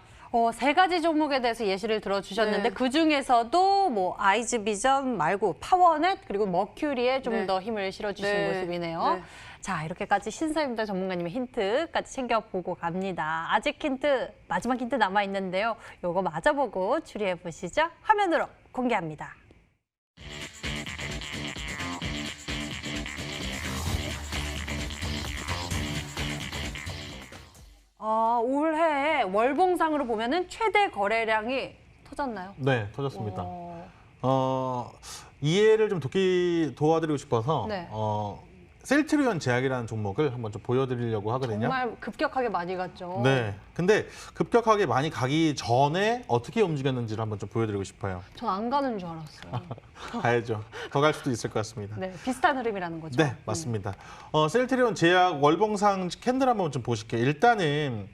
세 가지 종목에 대해서 예시를 들어주셨는데 네. 그중에서도 뭐 아이즈 비전 말고 파워넷 그리고 머큐리에 좀 네. 더 힘을 실어주신 네. 모습이네요. 네. 자, 이렇게까지 신사임당 전문가님의 힌트까지 챙겨보고 갑니다. 아직 힌트, 마지막 힌트 남아있는데요. 요거 맞아보고 추리해보시죠. 화면으로 공개합니다. 올해 월봉상으로 보면은 최대 거래량이 터졌나요? 네, 터졌습니다. 어, 이해를 좀 도와드리고 싶어서 네. 셀트리온 제약이라는 종목을 한번 좀 보여드리려고 하거든요. 정말 급격하게 많이 갔죠. 네, 근데 급격하게 많이 가기 전에 어떻게 움직였는지를 한번 좀 보여드리고 싶어요. 전 안 가는 줄 알았어요. 가야죠. 더 갈 수도 있을 것 같습니다. 네, 비슷한 흐름이라는 거죠. 네, 맞습니다. 셀트리온 제약 월봉상 캔들 한번 좀 보실게요. 일단은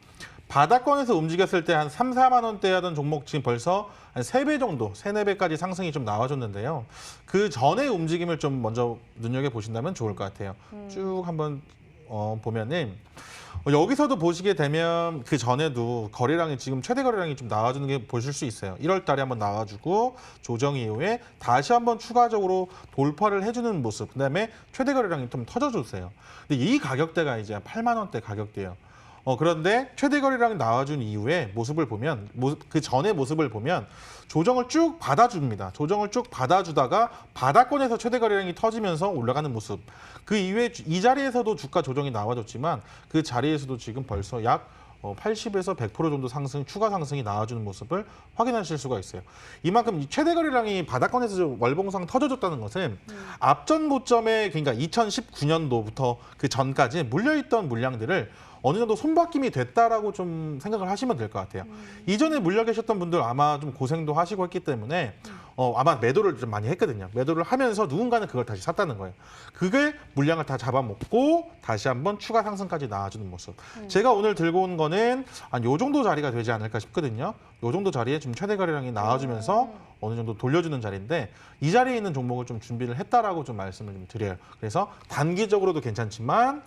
바닥권에서 움직였을 때 한 3, 4만 원대 하던 종목 지금 벌써 한 3배 정도, 3, 4배까지 상승이 좀 나와줬는데요. 그 전의 움직임을 좀 먼저 눈여겨보신다면 좋을 것 같아요. 쭉 한번 보면은 여기서도 보시게 되면 그 전에도 거래량이 지금 최대 거래량이 좀 나와주는 게 보실 수 있어요. 1월 달에 한번 나와주고 조정 이후에 다시 한번 추가적으로 돌파를 해주는 모습. 그다음에 최대 거래량이 좀 터져줬어요. 근데 이 가격대가 이제 8만 원대 가격대예요. 그런데 최대 거래량이 나와준 이후에 모습을 보면 그 전의 모습을 보면 조정을 쭉 받아줍니다. 조정을 쭉 받아주다가 바닥권에서 최대 거래량이 터지면서 올라가는 모습. 그 이후에 이 자리에서도 주가 조정이 나와줬지만 그 자리에서도 지금 벌써 약 80에서 100% 정도 상승, 추가 상승이 나와주는 모습을 확인하실 수가 있어요. 이만큼 이 최대 거래량이 바닥권에서 월봉상 터져줬다는 것은 앞전 고점에 그러니까 2019년도부터 그 전까지 물려있던 물량들을 어느 정도 손바뀜이 됐다라고 좀 생각을 하시면 될 것 같아요. 이전에 물려 계셨던 분들 아마 좀 고생도 하시고 했기 때문에 아마 매도를 좀 많이 했거든요. 매도를 하면서 누군가는 그걸 다시 샀다는 거예요. 그게 물량을 다 잡아먹고 다시 한번 추가 상승까지 나와주는 모습. 제가 오늘 들고 온 거는 한 요 정도 자리가 되지 않을까 싶거든요. 요 정도 자리에 좀 최대 거래량이 나와주면서 어느 정도 돌려주는 자리인데 이 자리에 있는 종목을 좀 준비를 했다라고 좀 말씀을 좀 드려요. 그래서 단기적으로도 괜찮지만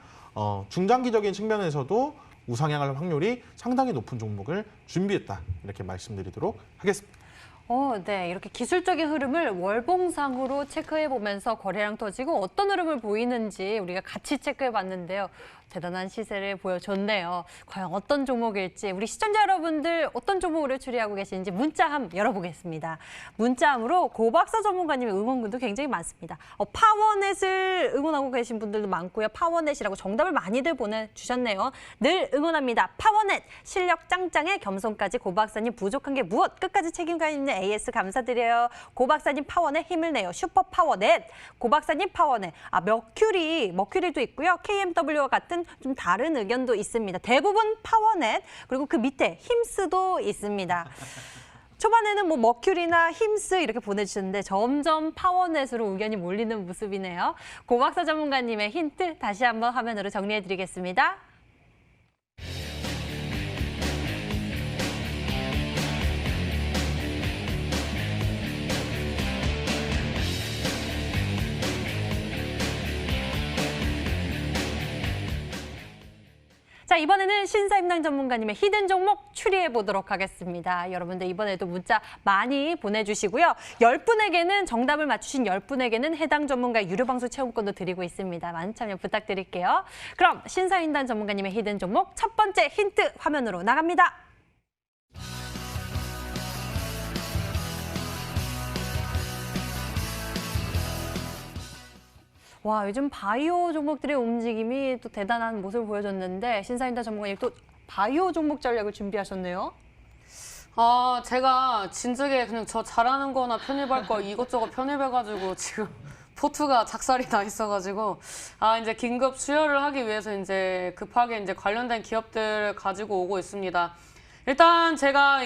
중장기적인 측면에서도 우상향할 확률이 상당히 높은 종목을 준비했다. 이렇게 말씀드리도록 하겠습니다. 네. 이렇게 기술적인 흐름을 월봉상으로 체크해보면서 거래량 터지고 어떤 흐름을 보이는지 우리가 같이 체크해봤는데요. 대단한 시세를 보여줬네요. 과연 어떤 종목일지 우리 시청자 여러분들 어떤 종목으로 추리하고 계시는지 문자함 열어보겠습니다. 문자함으로 고박사 전문가님의 응원군도 굉장히 많습니다. 파워넷을 응원하고 계신 분들도 많고요. 파워넷이라고 정답을 많이들 보내주셨네요. 늘 응원합니다. 파워넷 실력 짱짱에 겸손까지 고박사님 부족한 게 무엇? 끝까지 책임감 있는 AS 감사드려요. 고박사님 파워넷 힘을 내요. 슈퍼 파워넷. 고박사님 파워넷. 머큐리도 있고요. KMW와 같은 좀 다른 의견도 있습니다. 대부분 파워넷 그리고 그 밑에 힘스도 있습니다. 초반에는 뭐 머큐리나 힘스 이렇게 보내주셨는데 점점 파워넷으로 의견이 몰리는 모습이네요. 고박사 전문가님의 힌트 다시 한번 화면으로 정리해드리겠습니다. 자, 이번에는 신사임당 전문가님의 히든 종목 추리해 보도록 하겠습니다. 여러분들 이번에도 문자 많이 보내주시고요. 10분에게는 정답을 맞추신 10분에게는 해당 전문가 유료 방송 체험권도 드리고 있습니다. 많은 참여 부탁드릴게요. 그럼 신사임당 전문가님의 히든 종목 첫 번째 힌트 화면으로 나갑니다. 와, 요즘 바이오 종목들의 움직임이 또 대단한 모습을 보여줬는데 신사임당 전문가님 또 바이오 종목 전략을 준비하셨네요. 제가 진즉에 그냥 저 잘하는 거나 편입할 걸 이것저것 편입해가지고 지금 포트가 작살이 나 있어가지고 이제 긴급 수혈을 하기 위해서 이제 급하게 이제 관련된 기업들을 가지고 오고 있습니다. 일단 제가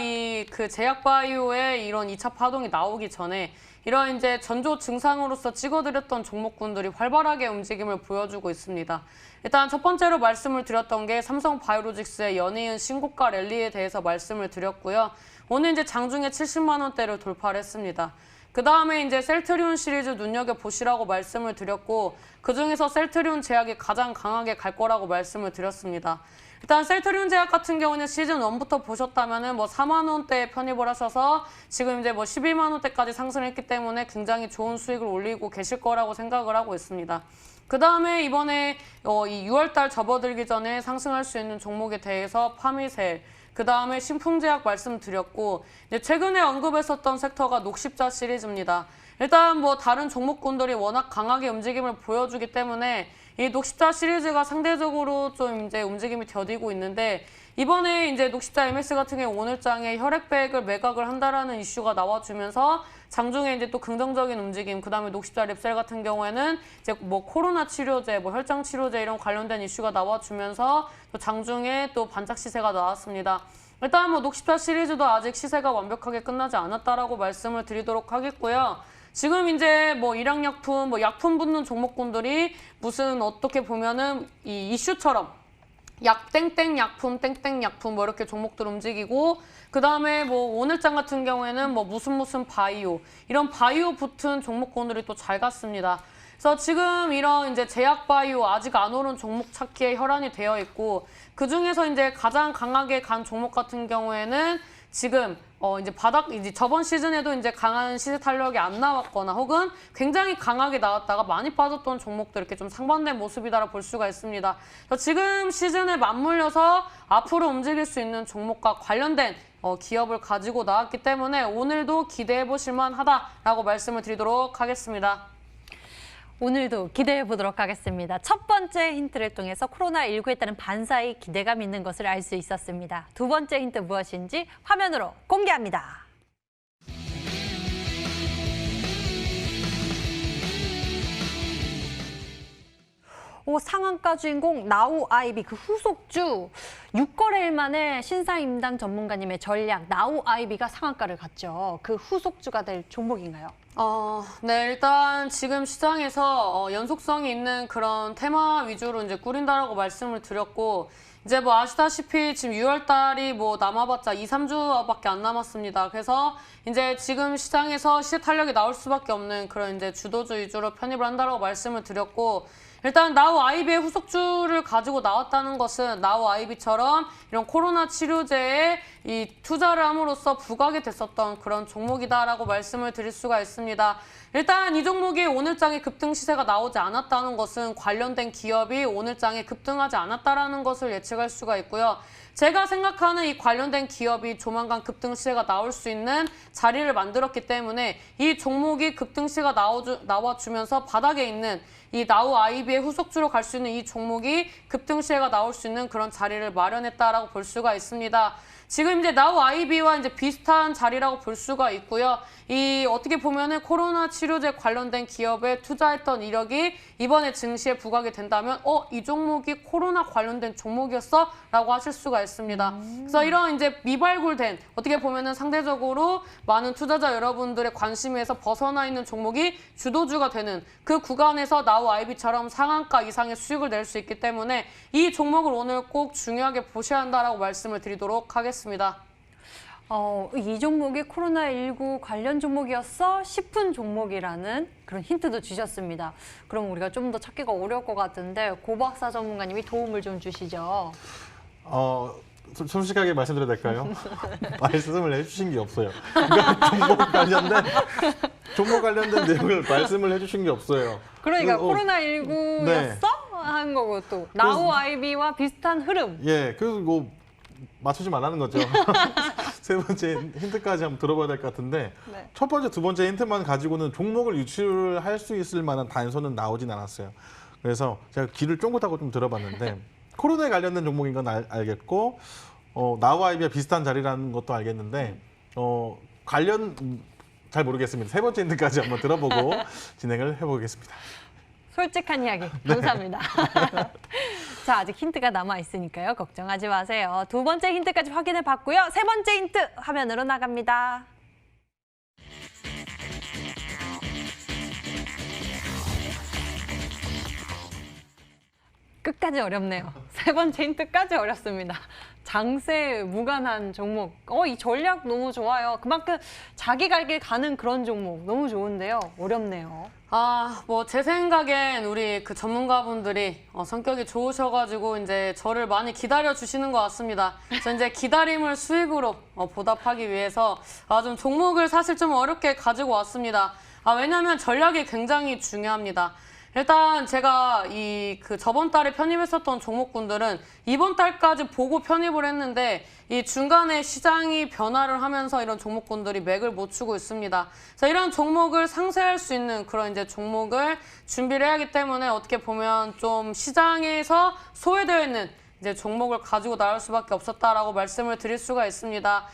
그 제약바이오의 이런 2차 파동이 나오기 전에 이런 이제 전조 증상으로서 찍어드렸던 종목군들이 활발하게 움직임을 보여주고 있습니다. 일단 첫 번째로 말씀을 드렸던 게 삼성바이오로직스의 연이은 신고가 랠리에 대해서 말씀을 드렸고요. 오늘 이제 장중에 70만 원대를 돌파를 했습니다. 그 다음에 이제 셀트리온 시리즈 눈여겨보시라고 말씀을 드렸고 그중에서 셀트리온 제약이 가장 강하게 갈 거라고 말씀을 드렸습니다. 일단 셀트리온 제약 같은 경우는 시즌 1부터 보셨다면은 뭐 4만 원대에 편입을 하셔서 지금 이제 뭐 12만 원대까지 상승했기 때문에 굉장히 좋은 수익을 올리고 계실 거라고 생각을 하고 있습니다. 그 다음에 이번에 이 6월달 접어들기 전에 상승할 수 있는 종목에 대해서 파미셀, 그 다음에 신풍제약 말씀드렸고 이제 최근에 언급했었던 섹터가 녹십자 시리즈입니다. 일단 뭐 다른 종목군들이 워낙 강하게 움직임을 보여주기 때문에 이 녹십자 시리즈가 상대적으로 좀 이제 움직임이 더디고 있는데 이번에 이제 녹십자 MS 같은 경우 오늘장에 혈액백을 매각을 한다라는 이슈가 나와주면서 장중에 이제 또 긍정적인 움직임, 그 다음에 녹십자 랩셀 같은 경우에는 이제 뭐 코로나 치료제, 뭐 혈장 치료제 이런 관련된 이슈가 나와주면서 또 장중에 또 반짝 시세가 나왔습니다. 일단 뭐 녹십자 시리즈도 아직 시세가 완벽하게 끝나지 않았다라고 말씀을 드리도록 하겠고요. 지금 이제 뭐 일양약품, 뭐 약품 붙는 종목군들이 무슨 어떻게 보면은 이 이슈처럼 땡땡 약품 뭐 이렇게 종목들 움직이고 그 다음에 뭐 오늘장 같은 경우에는 뭐 무슨 바이오 이런 바이오 붙은 종목군들이 또 잘 갔습니다. 그래서 지금 이런 이제 제약 바이오 아직 안 오른 종목 찾기에 혈안이 되어 있고 그 중에서 이제 가장 강하게 간 종목 같은 경우에는 지금 이제 저번 시즌에도 이제 강한 시세 탄력이 안 나왔거나 혹은 굉장히 강하게 나왔다가 많이 빠졌던 종목들 이렇게 좀 상반된 모습이다라 볼 수가 있습니다. 그래서 지금 시즌에 맞물려서 앞으로 움직일 수 있는 종목과 관련된 기업을 가지고 나왔기 때문에 오늘도 기대해 보실 만하다라고 말씀을 드리도록 하겠습니다. 오늘도 기대해 보도록 하겠습니다. 첫 번째 힌트를 통해서 코로나19에 따른 반사의 기대감 있는 것을 알 수 있었습니다. 두 번째 힌트 무엇인지 화면으로 공개합니다. 상한가 주인공 나우 아이비 그 후속주 6거래일 만에 신사임당 전문가님의 전략 나우 아이비가 상한가를 갔죠. 그 후속주가 될 종목인가요? 네, 일단 지금 시장에서 연속성이 있는 그런 테마 위주로 이제 꾸린다라고 말씀을 드렸고 이제 뭐 아시다시피 지금 6월 달이 뭐 남아봤자 2, 3주밖에 안 남았습니다. 그래서 이제 지금 시장에서 시세 탄력이 나올 수밖에 없는 그런 이제 주도주 위주로 편입을 한다라고 말씀을 드렸고 일단 나우 아이비의 후속주를 가지고 나왔다는 것은 나우 아이비처럼 이런 코로나 치료제에 이 투자를 함으로써 부각이 됐었던 그런 종목이다라고 말씀을 드릴 수가 있습니다. 일단 이 종목이 오늘장에 급등 시세가 나오지 않았다는 것은 관련된 기업이 오늘장에 급등하지 않았다라는 것을 예측할 수가 있고요. 제가 생각하는 이 관련된 기업이 조만간 급등 시세가 나올 수 있는 자리를 만들었기 때문에 이 종목이 급등 시세가 나와주면서 바닥에 있는 이 나우 아이비의 후속주로 갈 수 있는 이 종목이 급등 시세가 나올 수 있는 그런 자리를 마련했다라고 볼 수가 있습니다. 지금 이제 나우 아이비와 이제 비슷한 자리라고 볼 수가 있고요. 이 어떻게 보면은 코로나 치료제 관련된 기업에 투자했던 이력이 이번에 증시에 부각이 된다면 이 종목이 코로나 관련된 종목이었어? 라고 하실 수가 있습니다. 그래서 이런 이제 미발굴된 어떻게 보면은 상대적으로 많은 투자자 여러분들의 관심에서 벗어나 있는 종목이 주도주가 되는 그 구간에서 나우 아이비처럼 상한가 이상의 수익을 낼 수 있기 때문에 이 종목을 오늘 꼭 중요하게 보셔야 한다라고 말씀을 드리도록 하겠습니다. 이 종목이 코로나19 관련 종목이었어 싶은 종목이라는 그런 힌트도 주셨습니다. 그럼 우리가 좀 더 찾기가 어려울 것 같은데 고박사 전문가님이 도움을 좀 주시죠. 솔직하게 말씀드려도 될까요? 말씀을 해주신 게 없어요. 그러니까 종목 관련된 내용을 말씀을 해주신 게 없어요. 그러니까 코로나19였어? 네. 한 거고 또 나우 아이비와 비슷한 흐름. 예, 그래서 뭐 맞추지 말라는 거죠. 세 번째 힌트까지 한번 들어봐야 될 것 같은데 네. 첫 번째, 두 번째 힌트만 가지고는 종목을 유출할 수 있을 만한 단서는 나오진 않았어요. 그래서 제가 귀를 쫑긋하고 좀 들어봤는데 코로나에 관련된 종목인 건 알겠고 나우 아이비와 비슷한 자리라는 것도 알겠는데 관련 잘 모르겠습니다. 세 번째 힌트까지 한번 들어보고 진행을 해보겠습니다. 솔직한 이야기 감사합니다. 자, 아직 힌트가 남아 있으니까요. 걱정하지 마세요. 두 번째 힌트까지 확인해 봤고요. 세 번째 힌트 화면으로 나갑니다. 끝까지 어렵네요. 세 번째 힌트까지 어렵습니다. 장세 무관한 종목. 이 전략 너무 좋아요. 그만큼 자기 갈 길 가는 그런 종목 너무 좋은데요. 어렵네요. 뭐 제 생각엔 우리 그 전문가분들이 성격이 좋으셔가지고 이제 저를 많이 기다려 주시는 것 같습니다. 저 이제 기다림을 수익으로 보답하기 위해서 좀 종목을 사실 좀 어렵게 가지고 왔습니다. 왜냐하면 전략이 굉장히 중요합니다. 일단 제가 그 저번 달에 편입했었던 종목군들은 이번 달까지 보고 편입을 했는데 이 중간에 시장이 변화를 하면서 이런 종목군들이 맥을 못 추고 있습니다. 자, 이런 종목을 상쇄할 수 있는 그런 이제 종목을 준비를 해야 하기 때문에 어떻게 보면 좀 시장에서 소외되어 있는 이제 종목을 가지고 나올 수밖에 없었다라고 말씀을 드릴 수가 있습니다.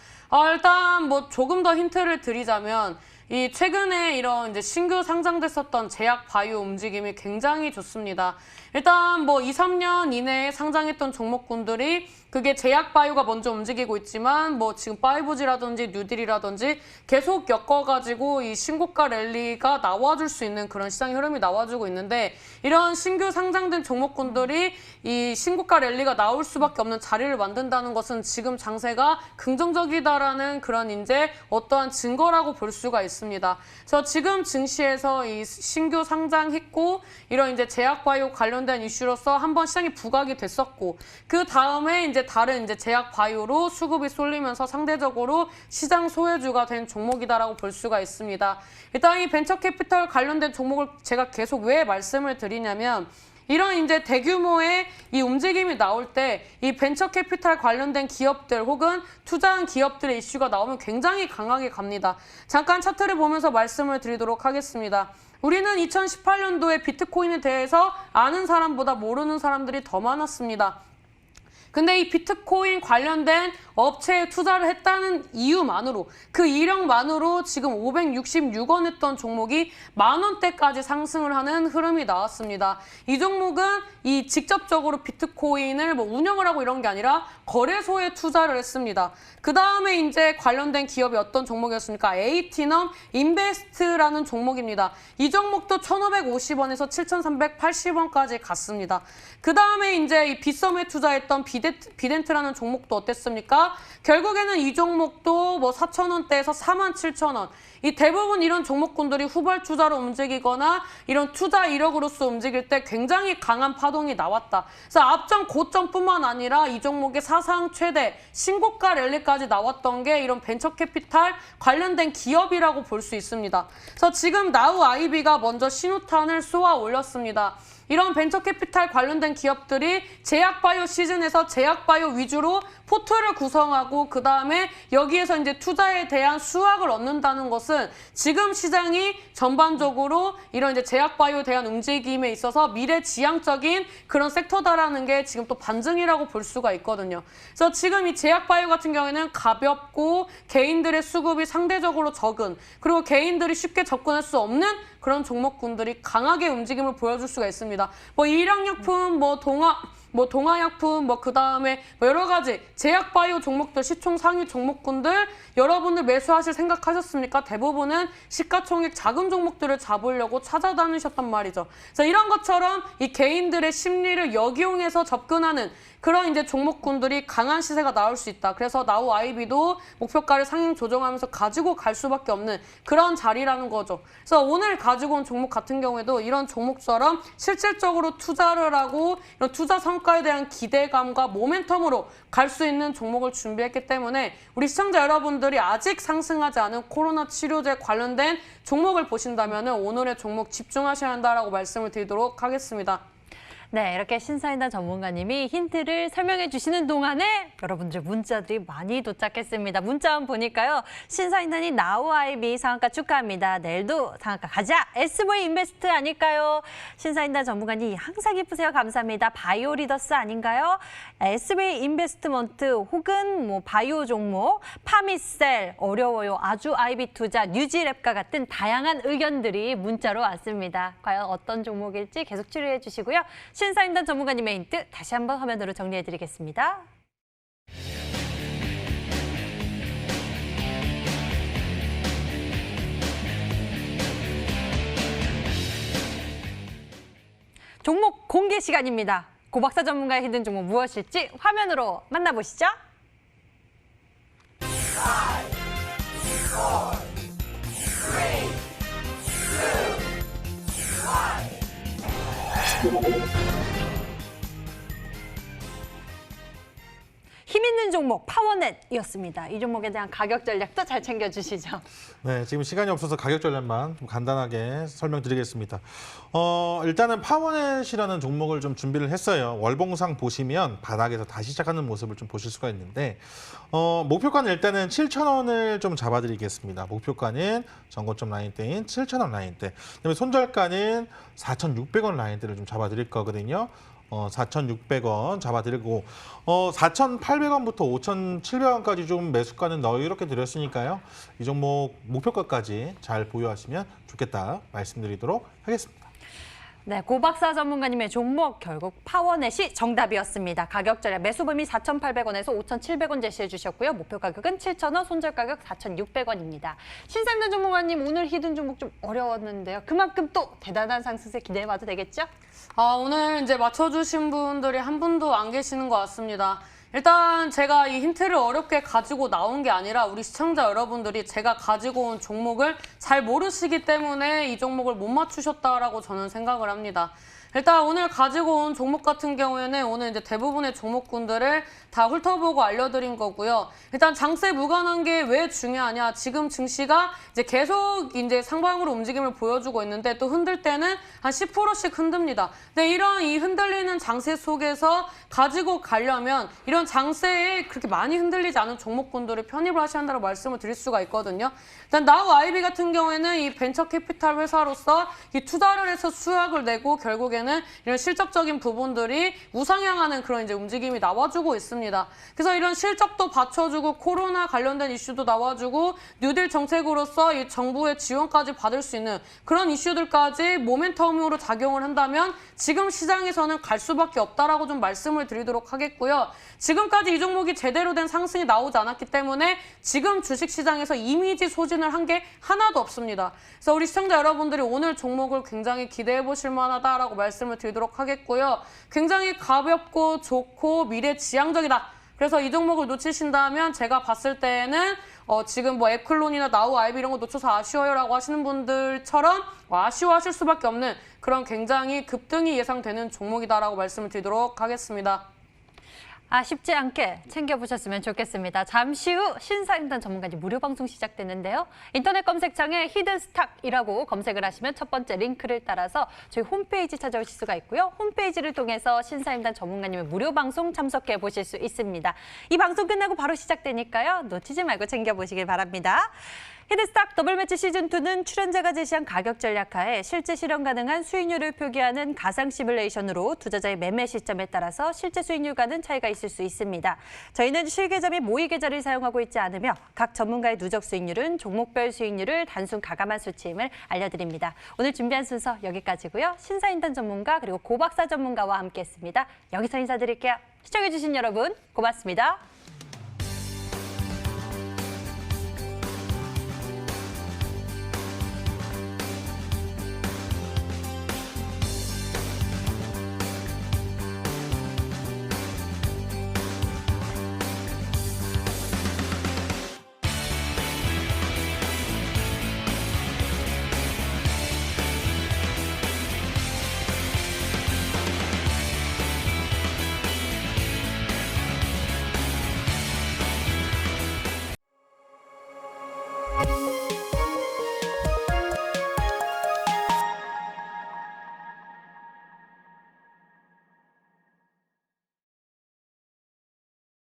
일단 뭐 조금 더 힌트를 드리자면 이 최근에 이런 이제 신규 상장됐었던 제약 바이오 움직임이 굉장히 좋습니다. 일단 뭐 2, 3년 이내에 상장했던 종목군들이 그게 제약 바이오가 먼저 움직이고 있지만 뭐 지금 5G라든지 뉴딜이라든지 계속 엮어가지고 이 신고가 랠리가 나와줄 수 있는 그런 시장의 흐름이 나와주고 있는데 이런 신규 상장된 종목군들이 이 신고가 랠리가 나올 수밖에 없는 자리를 만든다는 것은 지금 장세가 긍정적이다라는 그런 이제 어떠한 증거라고 볼 수가 있습니다. 그래서 지금 증시에서 이 신규 상장했고 이런 이제 제약 바이오 관련된 이슈로서 한번 시장이 부각이 됐었고 그 다음에 이제 다른 이제 제약 바이오로 수급이 쏠리면서 상대적으로 시장 소외주가 된 종목이다라고 볼 수가 있습니다. 일단 이 벤처 캐피털 관련된 종목을 제가 계속 왜 말씀을 드리냐면 이런 이제 대규모의 이 움직임이 나올 때 이 벤처 캐피탈 관련된 기업들 혹은 투자한 기업들의 이슈가 나오면 굉장히 강하게 갑니다. 잠깐 차트를 보면서 말씀을 드리도록 하겠습니다. 우리는 2018년도에 비트코인에 대해서 아는 사람보다 모르는 사람들이 더 많았습니다. 근데 이 비트코인 관련된 업체에 투자를 했다는 이유만으로 그 이력만으로 지금 566원 했던 종목이 10,000원대까지 상승을 하는 흐름이 나왔습니다. 이 종목은 이 직접적으로 비트코인을 뭐 운영을 하고 이런 게 아니라 거래소에 투자를 했습니다. 그 다음에 이제 관련된 기업이 어떤 종목이었습니까? 에이티넘 인베스트라는 종목입니다. 이 종목도 1,550원에서 7,380원까지 갔습니다. 그 다음에 이제 이 빗썸에 투자했던 비덴트라는 종목도 어땠습니까? 결국에는 이 종목도 뭐 4,000원대에서 47,000원. 이 대부분 이런 종목군들이 후발주자로 움직이거나 이런 투자 이력으로서 움직일 때 굉장히 강한 파동이 나왔다. 그래서 앞전 고점뿐만 아니라 이 종목의 사상 최대 신고가 랠리까지 나왔던 게 이런 벤처캐피탈 관련된 기업이라고 볼 수 있습니다. 그래서 지금 나우 아이비가 먼저 신호탄을 쏘아 올렸습니다. 이런 벤처캐피탈 관련된 기업들이 제약바이오 시즌에서 제약바이오 위주로 포트를 구성하고 그 다음에 여기에서 이제 투자에 대한 수확을 얻는다는 것은 지금 시장이 전반적으로 이런 이제 제약바이오에 대한 움직임에 있어서 미래지향적인 그런 섹터다라는 게 지금 또 반증이라고 볼 수가 있거든요. 그래서 지금 이 제약바이오 같은 경우에는 가볍고 개인들의 수급이 상대적으로 적은 그리고 개인들이 쉽게 접근할 수 없는 그런 종목군들이 강하게 움직임을 보여줄 수가 있습니다. 뭐 일양약품, 동아약품, 그 다음에 여러 가지 제약바이오 종목들, 시총 상위 종목군들 여러분들 매수하실 생각하셨습니까? 대부분은 시가총액 작은 종목들을 잡으려고 찾아다니셨단 말이죠. 그래서 이런 것처럼 이 개인들의 심리를 역이용해서 접근하는 그런 이제 종목군들이 강한 시세가 나올 수 있다. 그래서 나우 아이비도 목표가를 상향 조정하면서 가지고 갈 수밖에 없는 그런 자리라는 거죠. 그래서 오늘 가지고 온 종목 같은 경우에도 이런 종목처럼 실질적으로 투자를 하고 이런 투자 성과에 대한 기대감과 모멘텀으로 갈 수 있는 종목을 준비했기 때문에 우리 시청자 여러분들이 아직 상승하지 않은 코로나 치료제 관련된 종목을 보신다면 오늘의 종목 집중하셔야 한다라고 말씀을 드리도록 하겠습니다. 네, 이렇게 신사임당 전문가님이 힌트를 설명해 주시는 동안에 여러분들의 문자들이 많이 도착했습니다. 문자만 보니까요. 신사임당이 나우 아이비 상한가 축하합니다. 내일도 상한가 가자. SV 인베스트 아닐까요? 신사임당 전문가님 항상 예쁘세요. 감사합니다. 바이오 리더스 아닌가요? SV 인베스트먼트 혹은 뭐 바이오 종목, 파미셀, 어려워요. 아주 아이비 투자, 뉴지랩과 같은 다양한 의견들이 문자로 왔습니다. 과연 어떤 종목일지 계속 추리해 주시고요. 신사임당 전문가님의 힌트 다시 한번 화면으로 정리해드리겠습니다. 종목 공개 시간입니다. 고박사 전문가의 힌든 종목 무엇일지 화면으로 만나보시죠. 힘 있는 종목 파워넷이었습니다. 이 종목에 대한 가격 전략도 잘 챙겨주시죠. 네, 지금 시간이 없어서 가격 전략만 좀 간단하게 설명드리겠습니다. 일단은 파워넷이라는 종목을 좀 준비를 했어요. 월봉상 보시면 바닥에서 다시 시작하는 모습을 좀 보실 수가 있는데 목표가는 일단은 7,000원을 좀 잡아드리겠습니다. 목표가는 전고점 라인대인 7,000원 라인대. 그다음에 손절가는 4,600원 라인대를 좀 잡아드릴 거거든요. 4,600원 잡아드리고 4,800원부터 5,700원까지 좀 매수가는 이렇게 드렸으니까요. 이 종목 목표가까지 잘 보유하시면 좋겠다 말씀드리도록 하겠습니다. 네, 고박사 전문가님의 종목 결국 파워넷이 정답이었습니다. 가격 전략 매수 범위 4,800원에서 5,700원 제시해 주셨고요. 목표 가격은 7,000원, 손절 가격 4,600원입니다. 신사임당 전문가님 오늘 히든 종목 좀 어려웠는데요. 그만큼 또 대단한 상승세 기대해봐도 되겠죠? 오늘 이제 맞춰주신 분들이 한 분도 안 계시는 것 같습니다. 일단 제가 이 힌트를 어렵게 가지고 나온 게 아니라 우리 시청자 여러분들이 제가 가지고 온 종목을 잘 모르시기 때문에 이 종목을 못 맞추셨다라고 저는 생각을 합니다. 일단 오늘 가지고 온 종목 같은 경우에는 오늘 이제 대부분의 종목군들을 다 훑어보고 알려드린 거고요. 일단 장세 무관한 게 왜 중요하냐? 지금 증시가 이제 계속 이제 상방으로 움직임을 보여주고 있는데 또 흔들 때는 한 10%씩 흔듭니다. 근데 이런 이 흔들리는 장세 속에서 가지고 가려면 이런 장세에 그렇게 많이 흔들리지 않은 종목군들을 편입을 하셔야 한다고 말씀을 드릴 수가 있거든요. 일단 나우 아이비 같은 경우에는 이 벤처 캐피탈 회사로서 이 투자를 해서 수익을 내고 결국에는 이런 실적적인 부분들이 우상향하는 그런 이제 움직임이 나와주고 있습니다. 그래서 이런 실적도 받쳐주고 코로나 관련된 이슈도 나와주고 뉴딜 정책으로서 이 정부의 지원까지 받을 수 있는 그런 이슈들까지 모멘텀으로 작용을 한다면 지금 시장에서는 갈 수밖에 없다라고 좀 말씀을 드리도록 하겠고요. 지금까지 이 종목이 제대로 된 상승이 나오지 않았기 때문에 지금 주식시장에서 이미지 소진을 한 게 하나도 없습니다. 그래서 우리 시청자 여러분들이 오늘 종목을 굉장히 기대해 보실 만하다라고 말씀을 드리도록 하겠고요. 굉장히 가볍고 좋고 미래지향적이다. 그래서 이 종목을 놓치신다면 제가 봤을 때는 지금 뭐 앱클론이나 나우 아이비 이런 거 놓쳐서 아쉬워요라고 하시는 분들처럼 아쉬워하실 수밖에 없는 그런 굉장히 급등이 예상되는 종목이다라고 말씀을 드리도록 하겠습니다. 아쉽지 않게 챙겨보셨으면 좋겠습니다. 잠시 후 신사임당 전문가님 무료 방송 시작되는데요. 인터넷 검색창에 히든스탁이라고 검색을 하시면 첫 번째 링크를 따라서 저희 홈페이지 찾아오실 수가 있고요. 홈페이지를 통해서 신사임당 전문가님의 무료 방송 참석해 보실 수 있습니다. 이 방송 끝나고 바로 시작되니까요. 놓치지 말고 챙겨보시길 바랍니다. 히든스탁 더블매치 시즌2는 출연자가 제시한 가격 전략하에 실제 실현 가능한 수익률을 표기하는 가상 시뮬레이션으로 투자자의 매매 시점에 따라서 실제 수익률과는 차이가 있을 수 있습니다. 저희는 실계좌 및 모의 계좌를 사용하고 있지 않으며 각 전문가의 누적 수익률은 종목별 수익률을 단순 가감한 수치임을 알려드립니다. 오늘 준비한 순서 여기까지고요. 신사임당 전문가 그리고 고박사 전문가와 함께했습니다. 여기서 인사드릴게요. 시청해주신 여러분 고맙습니다.